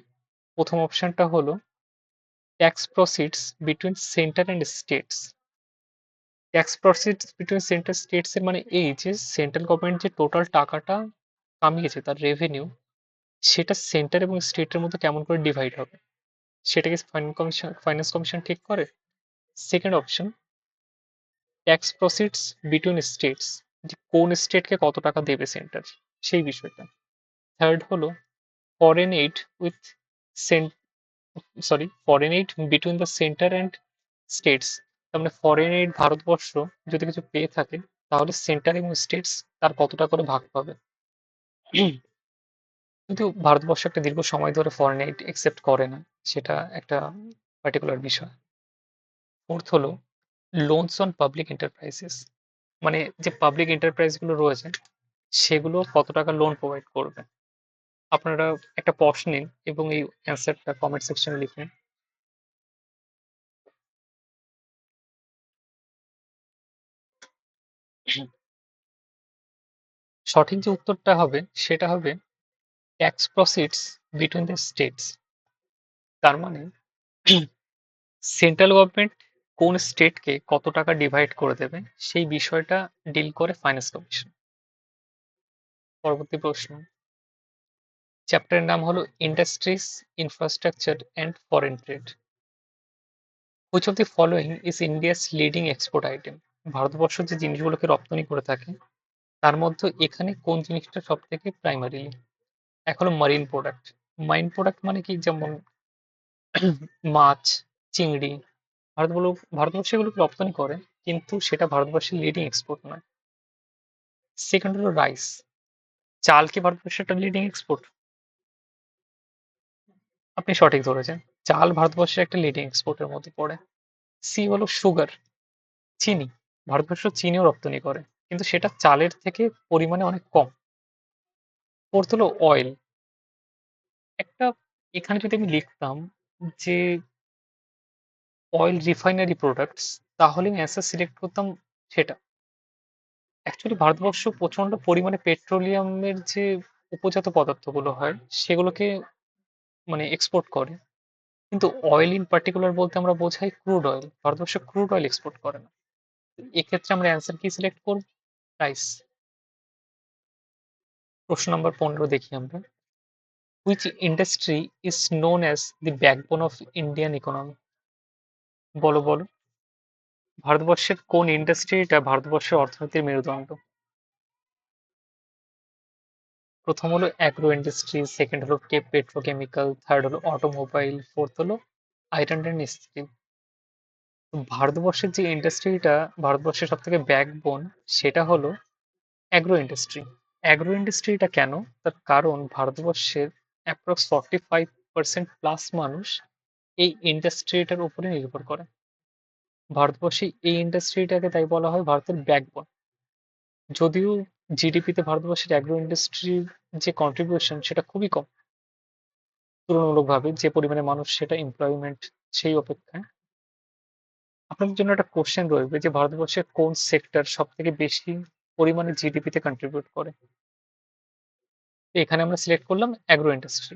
প্রথম অপশনটা হলো tax proceeds between centre and states. Tax proceeds between centre states এর মানে এই যে সেন্ট্রাল গভর্নমেন্ট যে টোটাল টাকাটা কামিয়েছে, তার রেভিনিউ, সেটা সেন্টার এবং স্টেটের মধ্যে কেমন করে ডিভাইড হবে, সেটাকে ফাইন্যান্স কমিশন ঠিক করে। Second option, tax proceeds between states, যে কোন স্টেটকে কত টাকা দেবে সেন্টার, সেই বিষয়টা। থার্ড হলো foreign aid with foreign aid between the centre and states. তার মানে ফরেন এইড ভারতবর্ষ যদি কিছু পেয়ে থাকে, তাহলে সেন্টার এবং স্টেটস তার কতটা করে ভাগ পাবে। কিন্তু ভারতবর্ষ একটা দীর্ঘ সময় ধরে ফরেন এইড একসেপ্ট করে না, সেটা একটা পার্টিকুলার বিষয়। ফোর্থ হলো লোনস অন পাবলিক এন্টারপ্রাইজেস, মানে যে পাবলিক এন্টারপ্রাইজ গুলো রয়েছে, সেগুলো কত টাকা লোন প্রোভাইড করবে। আপনারা একটা পজ নিন এবং এই অ্যান্সারটা কমেন্ট সেকশনে লিখুন। সঠিক যে উত্তরটা হবে, সেটা হবে tax proceeds between the states. তার মানে সেন্ট্রাল গভর্নমেন্ট কোন স্টেটকে কত টাকা ডিভাইড করে দেবে, সেই বিষয়টা ডিল করে ফাইন্যান্স কমিশন। পরবর্তী প্রশ্ন, চ্যাপ্টারের নাম হলো industries, infrastructure and foreign trade. Which of the following is India's leading export item. Bharatvarsha যে জিনিসগুলোকে রপ্তানি করে থাকে, তার মধ্যে এখানে কোন জিনিসটা সব থেকে প্রাইমারিলি? এক হলো মারিন প্রোডাক্ট। মারিন প্রোডাক্ট মানে কি, যেমন মাছ, চিংড়ি। ভারতবর্ষ এগুলোকে রপ্তানি করে, কিন্তু সেটা ভারতবর্ষের লিডিং এক্সপোর্ট নয়। সেকেন্ড হলো রাইস, চাল কি ভারতবর্ষের একটা লিডিং এক্সপোর্ট? আপনি সঠিক ধরেছেন। চাল ভারতবর্ষের একটা লিডিং এক্সপোর্টের মধ্যে পড়ে। সি হলো সুগার, চিনি। ভারতবর্ষ চিনিও রপ্তানি করে, কিন্তু সেটা চালের থেকে পরিমাণে অনেক কম। ফোর্থ হলো অয়েল। একটা, এখানে যদি আমি লিখতাম যে অয়েল রিফাইনারি প্রোডাক্টস, তাহলে আমি অ্যান্সার সিলেক্ট করতাম সেটা। অ্যাকচুয়ালি ভারতবর্ষ প্রচন্ড পরিমাণে পেট্রোলিয়ামের যে উপজাত পদার্থগুলো হয় সেগুলোকে মানে এক্সপোর্ট করে, কিন্তু অয়েল ইন পার্টিকুলার বলতে আমরা বোঝাই crude oil. Bharatvarsha crude oil export করে না। এক্ষেত্রে আমরা অ্যান্সার কি সিলেক্ট করব? রাইস। প্রশ্ন নম্বর 15 দেখি আমরা। Which industry is known as the backbone of Indian economy? বলো বলো। ভারতবর্ষের কোন ইন্ডাস্ট্রিটা ভারতবর্ষের অর্থনীতির মেরুদণ্ড? প্রথম হলো অ্যাগ্রো ইন্ডাস্ট্রি, সেকেন্ড হলো পেট্রোকেমিক্যাল, থার্ড হলো অটোমোবাইল, ফোর্থ হলো আয়রন অ্যান্ড স্টিল। ভারতবর্ষের যে ইন্ডাস্ট্রিটা ভারতবর্ষের সব থেকে ব্যাকবোন, সেটা হলো অ্যাগ্রো ইন্ডাস্ট্রি। অ্যাগ্রো ইন্ডাস্ট্রিটা কেন? তার কারণ ভারতবর্ষের অ্যাপ্রক্স 45% প্লাস মানুষ এই ইন্ডাস্ট্রিটার উপরে নির্ভর করে। ভারতবর্ষে এই ইন্ডাস্ট্রিটাকে তাই বলা হয় ভারতের ব্যাকবোন। যদিও জিডিপিতে ভারতবর্ষের অ্যাগ্রো ইন্ডাস্ট্রির যে কন্ট্রিবিউশন সেটা খুবই কম তুলনামূলকভাবে, যে পরিমাণে মানুষ সেটা এমপ্লয়মেন্ট সেই অপেক্ষায়। আপনাদের জন্য একটা কোশ্চেন রইবে যে ভারতবর্ষের কোন সেক্টর সব থেকে বেশি পরিমাণে জিডিপিতে কন্ট্রিবিউট করে। তো এখানে আমরা সিলেক্ট করলাম agro industry.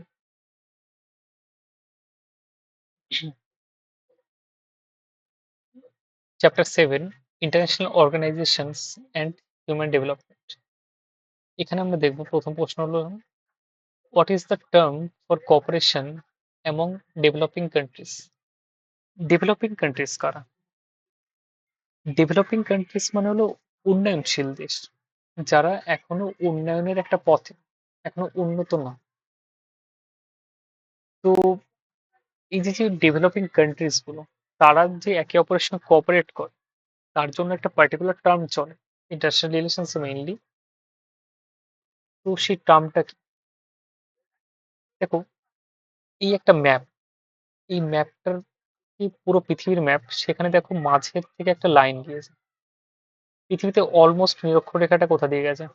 Chapter 7, international organisations and human development. এখানে আমরা দেখব প্রথম প্রশ্ন হলো, what is the term for cooperation among developing countries? Developing countries কারা? ডেভেলপিং কান্ট্রিজ মানে হলো উন্নয়নশীল দেশ, যারা এখনো উন্নয়নের একটা পথে, এখনো উন্নত না। তো এই যে যে ডেভেলপিং কান্ট্রিজ গুলো, তারা যে একে অপরের সঙ্গে কোঅপারেট করে, তার জন্য একটা পার্টিকুলার টার্ম চলে ইন্টারন্যাশনাল রিলেশনস মেইনলি। তো সেই টার্মটা কি? দেখো, এই একটা ম্যাপ, এই ম্যাপটার কি পুরো পৃথিবীর ম্যাপ, সেখানে দেখো মাঝের থেকে একটা লাইন গিয়েছে। পৃথিবীতে অলমোস্ট নিরক্ষরেখাটা কোথা দিয়ে গেছে?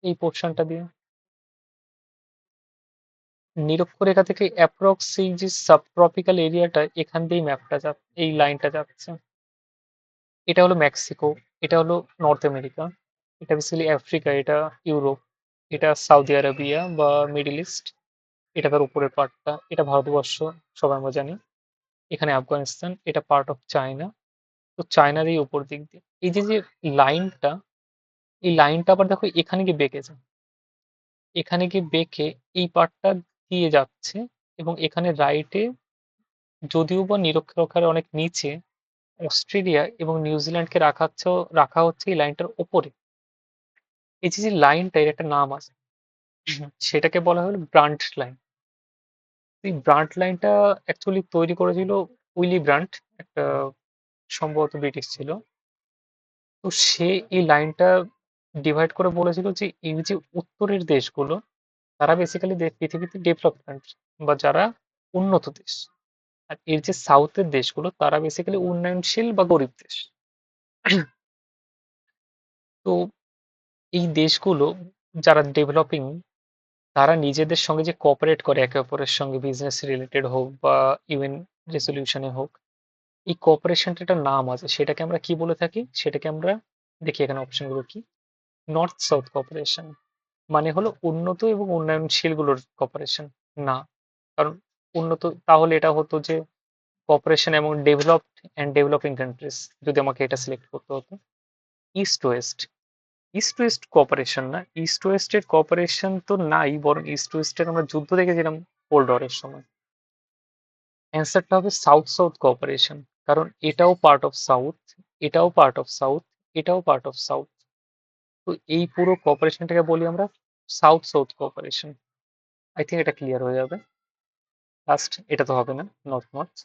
এই পোর্শনটা দিয়ে। নিরক্ষরেখা থেকে অ্যাপ্রক্স এই যে সাবট্রপিক্যাল এরিয়াটা, এখান দিয়েই ম্যাপটা যা, এই লাইনটা যাচ্ছে। এটা হলো মেক্সিকো, এটা হলো নর্থ আমেরিকা, এটা বেসিক্যালি আফ্রিকা, এটা ইউরোপ, এটা সৌদি আরবিয়া বা মিডল ইস্ট, এটা তার উপরের পার্টটা, এটা ভারতবর্ষ, সবাই আমরা জানি। এখানে আফগানিস্তান, এটা পার্ট অফ চায়না। তো চায়নার এই উপর দিক দিয়ে এই যে যে লাইনটা, এই লাইনটা আবার দেখো এখানে গিয়ে বেঁকেছে, এখানে গিয়ে বেঁকে এই পার্টটা দিয়ে যাচ্ছে, এবং এখানে রাইটে, যদিও বা নিরক্ষরেখার অনেক নিচে, অস্ট্রেলিয়া এবং নিউজিল্যান্ডকে রাখা হচ্ছে এই লাইনটার ওপরে। এই যে যে লাইনটা, এর একটা নাম আছে, সেটাকে বলা হলো ব্রান্ট লাইন। এই ব্রান্ট লাইনটা অ্যাকচুয়ালি তৈরি করেছিল উইলি ব্রান্ট, একটা সম্ভবত ব্রিটিশ ছিল। তো সে এই লাইনটা ডিভাইড করে বলেছিল যে এই যে উত্তরের দেশগুলো, তারা বেসিক্যালি পৃথিবীতে ডেভেলপ কান্ট্রি বা যারা উন্নত দেশ, আর এর যে সাউথের দেশগুলো তারা বেসিক্যালি উন্নয়নশীল বা গরিব দেশ। তো এই দেশগুলো যারা ডেভেলপিং, তারা নিজেদের সঙ্গে যে কোঅপারেট করে একে অপরের সঙ্গে, বিজনেস রিলেটেড হোক বা ইউএন রেজলিউশনে হোক, এই কোঅপারেশনটা একটা নাম আছে, সেটাকে আমরা কি বলে থাকি? সেটাকে আমরা দেখি এখানে অপশনগুলো কি। নর্থ সাউথ কোঅপারেশন মানে হলো উন্নত এবং উন্নয়নশীলগুলোর কোঅপারেশন। না, কারণ উন্নত, তাহলে এটা হতো যে কোঅপারেশন এবং ডেভেলপড অ্যান্ড ডেভেলপিং কান্ট্রিজ, যদি আমাকে এটা সিলেক্ট করতে হতো। East West, east West cooperation না, ইস্ট ওয়েস্টের কোঅপারেশন তো নাই, বরং ইস্ট ওয়েস্টের আমরা যুদ্ধ দেখেছিলাম কোল্ড ওয়ারের সময়। অ্যান্সারটা হবে সাউথ সাউথ কোঅপারেশন, কারণ এটাও পার্ট অফ সাউথ, এটাও পার্ট অফ সাউথ, এটাও পার্ট অফ সাউথ। তো এই পুরো কোঅপারেশনটাকে বলি আমরা south south cooperation. I think এটা ক্লিয়ার হয়ে যাবে। লাস্ট, এটা তো হবে না, নর্থ নর্থ।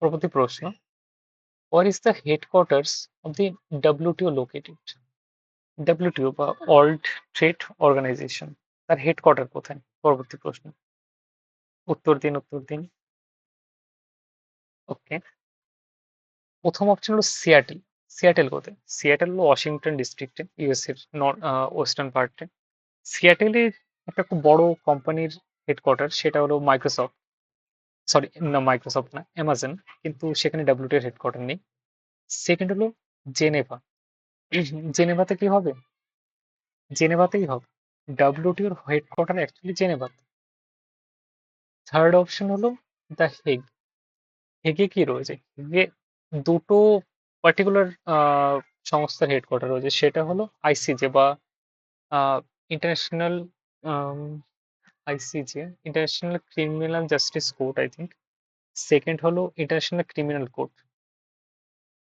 পরবর্তী প্রশ্ন, where is the headquarters of the WTO located? WTO বা ওয়ার্ল্ড ট্রেড অর্গানাইজেশন, তার হেডকোয়ার্টার কোথায়? পরবর্তী প্রশ্ন। উত্তর দিন। ওকে, প্রথম অপশন হলো সিয়াটেল। সিয়াটেল কোথায়? সিয়াটেল হলো ওয়াশিংটন ডিস্ট্রিক্টে, ইউএস এর নর্থ ওয়েস্টার্ন পার্টে। সিয়াটেলে একটা খুব বড় কোম্পানির হেডকোয়ার্টার, সেটা হলো মাইক্রোসফট। সরি, না মাইক্রোসফট না, অ্যামাজন। কিন্তু সেখানে ডব্লিউটি এর হেডকোয়ার্টার নেই। সেকেন্ড হলো জেনেভা। জেনেভাতে কি হবে? জেনেভাতেই হবে। ডব্লিউটিওর হেডকোয়ার্টার অ্যাকচুয়ালি জেনেভাতে। থার্ড অপশন হলো দ্য হেগ। হেগে কি রয়েছে? হেগে দুটো পার্টিকুলার সংস্থার হেডকোয়ার্টার রয়েছে, সেটা হলো আইসিজে বা international ICJ, international criminal justice court I think. Second হলো ইন্টারন্যাশনাল ক্রিমিনাল কোর্ট।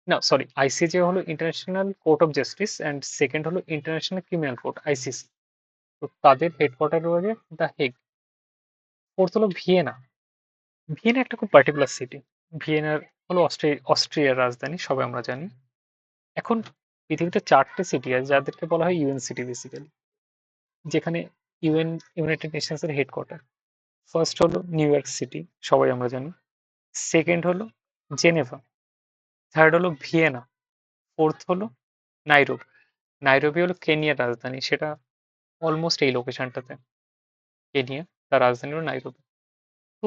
না সরি, আইসিজে হলো international court of justice and second হলো ইন্টারন্যাশনাল ক্রিমিনাল কোর্ট আইসিসি। তো তাদের হেডকোয়ার্টার রয়েছে দ্য হেগ। ফোর্থ হলো ভিয়েনা। ভিয়েনা একটা খুব পার্টিকুলার সিটি। ভিয়েনার হলো অস্ট্রিয়ার রাজধানী, সবাই আমরা জানি। এখন পৃথিবীতে চারটে সিটি আছে যাদেরকে বলা হয় ইউএন সিটি বেসিক্যালি, যেখানে ইউনাইটেড নেশনস এর হেডকোয়ার্টার। ফার্স্ট হলো নিউ ইয়র্ক সিটি, সবাই আমরা জানি। সেকেন্ড হলো জেনেভা। থার্ড হলো ভিয়েনা। ফোর্থ হলো নাইরোবি। নাইরোবি হলো কেনিয়ার রাজধানী, সেটা অলমোস্ট এই লোকেশনটাতে, কেনিয়া। তার রাজধানী হলো নাইরোবি। তো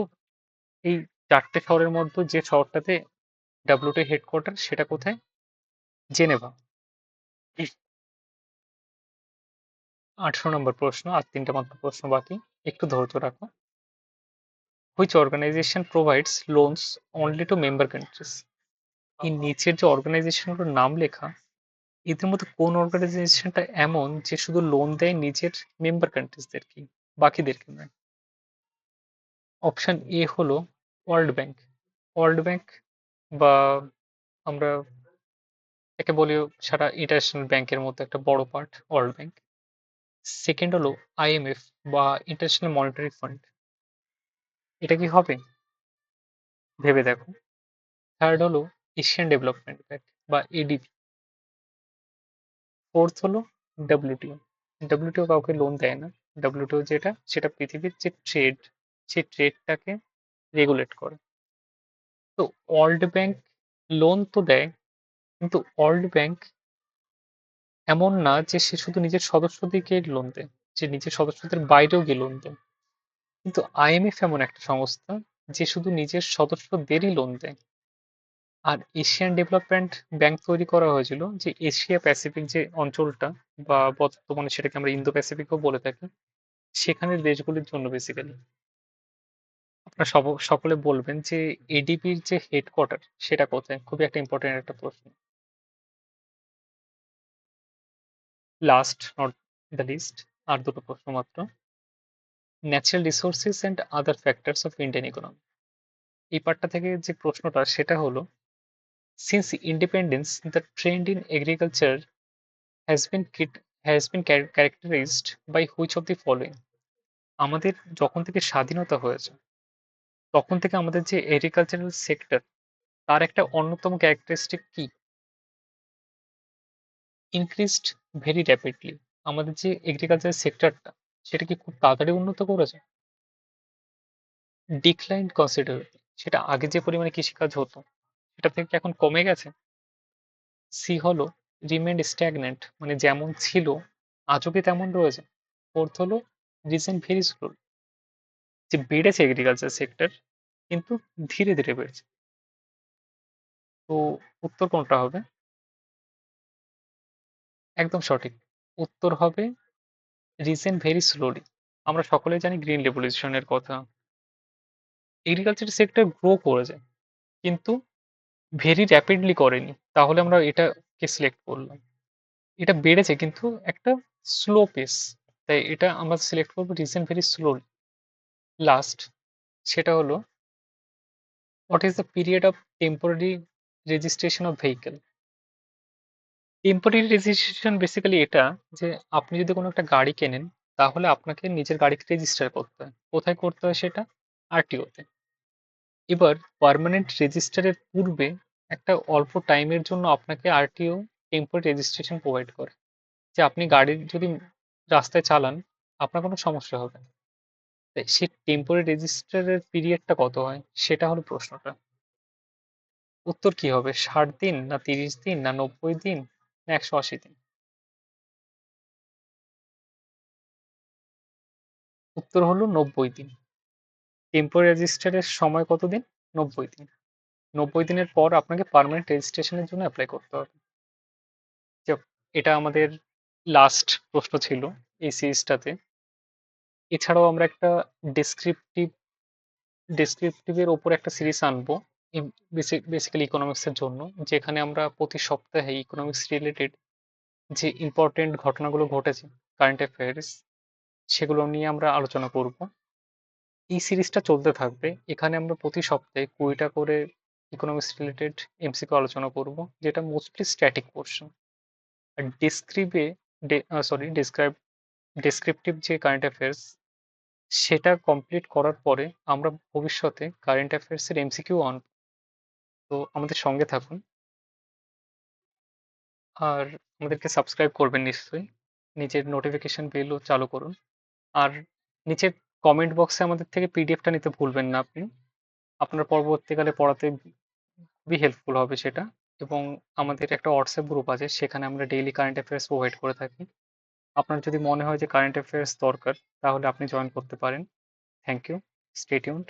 এই চারটে শহরের মধ্যে যে শহরটাতে ডাব্লিউটি হেডকোয়ার্টার সেটা কোথায়? জেনেভা। 18 নম্বর প্রশ্ন, আর তিনটা মাত্র প্রশ্ন বাকি, একটু ধৈর্য রাখো। Which organisation provides loans only to member countries? এই নিচের যে অর্গানাইজেশনগুলোর নাম লেখা, এদের মধ্যে কোন অর্গানাইজেশনটা এমন যে শুধু লোন দেয় নিজের মেম্বার কান্ট্রিজদেরকে, বাকিদেরকে নয়? অপশন এ হলো ওয়ার্ল্ড ব্যাংক। ওয়ার্ল্ড ব্যাংক বা আমরা একে বলি সারা ইন্টারন্যাশনাল ব্যাংকের মধ্যে একটা বড় পার্ট ওয়ার্ল্ড ব্যাংক। সেকেন্ড হলো আইএমএফ বা ইন্টারন্যাশনাল মনিটারি ফান্ড। এটা কি হবে? ভেবে দেখো। থার্ড হলো এশিয়ান ডেভেলপমেন্ট ব্যাংক বা এডিবি। ফোর্থ হলো ডব্লিউটিও। ডব্লিউটিও কাউকে লোন দেয় না। ডব্লিউটিও যেটা, সেটা পৃথিবীর যে ট্রেড, সেই ট্রেডটাকে রেগুলেট করে। তো ওয়ার্ল্ড ব্যাংক লোন তো দেয়, কিন্তু ওয়ার্ল্ড ব্যাংক এমন না যে সে শুধু নিজের সদস্যদেরকে লোন দেয়, যে নিজের সদস্যদের বাইরেও গিয়ে লোন দেয়। কিন্তু আইএমএফ এমন একটা সংস্থা যে শুধু নিজের সদস্যদেরই লোন দেয়। আর এশিয়ান ডেভেলপমেন্ট ব্যাংক তৈরি করা হয়েছিল যে এশিয়া প্যাসিফিক যে অঞ্চলটা, বা বর্তমানে সেটাকে আমরা ইন্দো প্যাসিফিকও বলে থাকি, সেখানের দেশগুলির জন্য বেসিক্যালি। আপনারা সকলে বলবেন যে এডিবির যে হেডকোয়ার্টার সেটা কোথায়? খুবই একটা ইম্পর্টেন্ট একটা প্রশ্ন। লাস্ট নট দ্য লিস্ট, আর দুটো প্রশ্ন মাত্র। Natural resources and other factors of Indian economy, এই পার্টটা থেকে যে প্রশ্নটা সেটা হলো, since independence the trend in agriculture has been characterized by which of the following? আমাদের যখন থেকে স্বাধীনতা হয়েছে তখন থেকে আমাদের যে এগ্রিকালচারাল সেক্টর, তার একটা অন্যতম ক্যারেক্টারিস্টিক কি? Increased very rapidly. আমাদের যে এগ্রিকালচার সেক্টরটা, সেটা কি খুব তাড়াতাড়ি উন্নত করেছে? ডিক্লাইন কনসিডারেবলি, সেটা আগে যে পরিমাণে কৃষিকাজ হতো সেটা থেকে কি এখন কমে গেছে? সি হলো রিমেন্ড স্ট্যাগনেন্ট, মানে যেমন ছিল আজও কি তেমন রয়েছে? ফোর্থ হলো রিসেন্ট ভেরি স্লো, যে বেড়েছে এগ্রিকালচার সেক্টর কিন্তু ধীরে ধীরে বেড়েছে। তো উত্তর কোনটা হবে? একদম সঠিক। উত্তর হবে রিসেন্ট ভেরি স্লোলি। আমরা সকলেই জানি গ্রিন রেভলিউশনের কথা। এগ্রিকালচার সেক্টর গ্রো করেছে কিন্তু ভেরি র্যাপিডলি করেনি, তাহলে আমরা এটাকে সিলেক্ট করলাম। এটা বেড়েছে কিন্তু একটা স্লো পেস, তাই এটা আমরা সিলেক্ট করবো রিসেন্ট ভেরি স্লোলি। লাস্ট, সেটা হলো what is the period of temporary registration of vehicle? Temporary registration basically এটা, যে আপনি যদি কোনো একটা গাড়ি কেনেন, তাহলে আপনাকে নিজের গাড়িকে রেজিস্টার করতে হয়। কোথায় করতে হয় সেটা? আরটিওতে। এবার পার্মানেন্ট রেজিস্টারের পূর্বে একটা অল্প টাইমের জন্য আপনাকে আরটিও টেম্পোরারি রেজিস্ট্রেশন প্রোভাইড করে। যে আপনি গাড়ি যদি রাস্তায় চালান, আপনার কোনো সমস্যা হবে না। তাই সেই টেম্পোরারি রেজিস্টারের পিরিয়ডটা কত হয়? সেটা হলো প্রশ্নটা। উত্তর কি হবে? 60 দিন, না 30 দিন, না 90 দিন, না 180 দিন? উত্তর হলো 90 দিন। টেম্পোরারি রেজিস্টারের সময় কতদিন? 90 দিন। 90 দিনের পর আপনাকে পার্মানেন্ট রেজিস্ট্রেশনের জন্য অ্যাপ্লাই করতে হবে। যাক, এটা আমাদের লাস্ট প্রশ্ন ছিল এই সিরিজটাতে। এছাড়াও আমরা একটা ডেসক্রিপটিভ ডেসক্রিপটিভের ওপর একটা সিরিজ আনবো, বেসিক্যালি ইকোনমিক্সের জন্য, যেখানে আমরা প্রতি সপ্তাহে ইকোনমিক্স রিলেটেড যে ইম্পর্টেন্ট ঘটনাগুলো ঘটেছে, কারেন্ট অ্যাফেয়ার্স, সেগুলো নিয়ে আমরা আলোচনা করব। এই সিরিজটা চলতে থাকবে। এখানে আমরা প্রতি সপ্তাহে 20টা করে ইকোনমিক্স রিলেটেড এমসিকিউ আলোচনা করব, যেটা মোস্টলি স্ট্যাটিক পোর্শন। আর ডেসক্রিপটিভ যে কারেন্ট অ্যাফেয়ার্স, সেটা কমপ্লিট করার পরে আমরা ভবিষ্যতে কারেন্ট অ্যাফেয়ার্স এর এমসিকিউ অন। তো আমাদের সঙ্গে থাকুন, আর আমাদেরকে সাবস্ক্রাইব করবেন নিশ্চয়ই। নিজের নোটিফিকেশন বেলও চালু করুন। আর নিচের কমেন্ট বক্সে আমাদের থেকে পিডিএফটা নিতে ভুলবেন না আপনি। আপনার পরবর্তীকালে পড়াতে খুবই হেল্পফুল হবে সেটা। এবং আমাদের একটা হোয়াটসঅ্যাপ গ্রুপ আছে, সেখানে আমরা ডেইলি কারেন্ট অ্যাফেয়ার্স প্রোভাইড করে থাকি। আপনার যদি মনে হয় যে কারেন্ট অ্যাফেয়ার্স দরকার, তাহলে আপনি জয়েন করতে পারেন। Thank you. Stay tuned.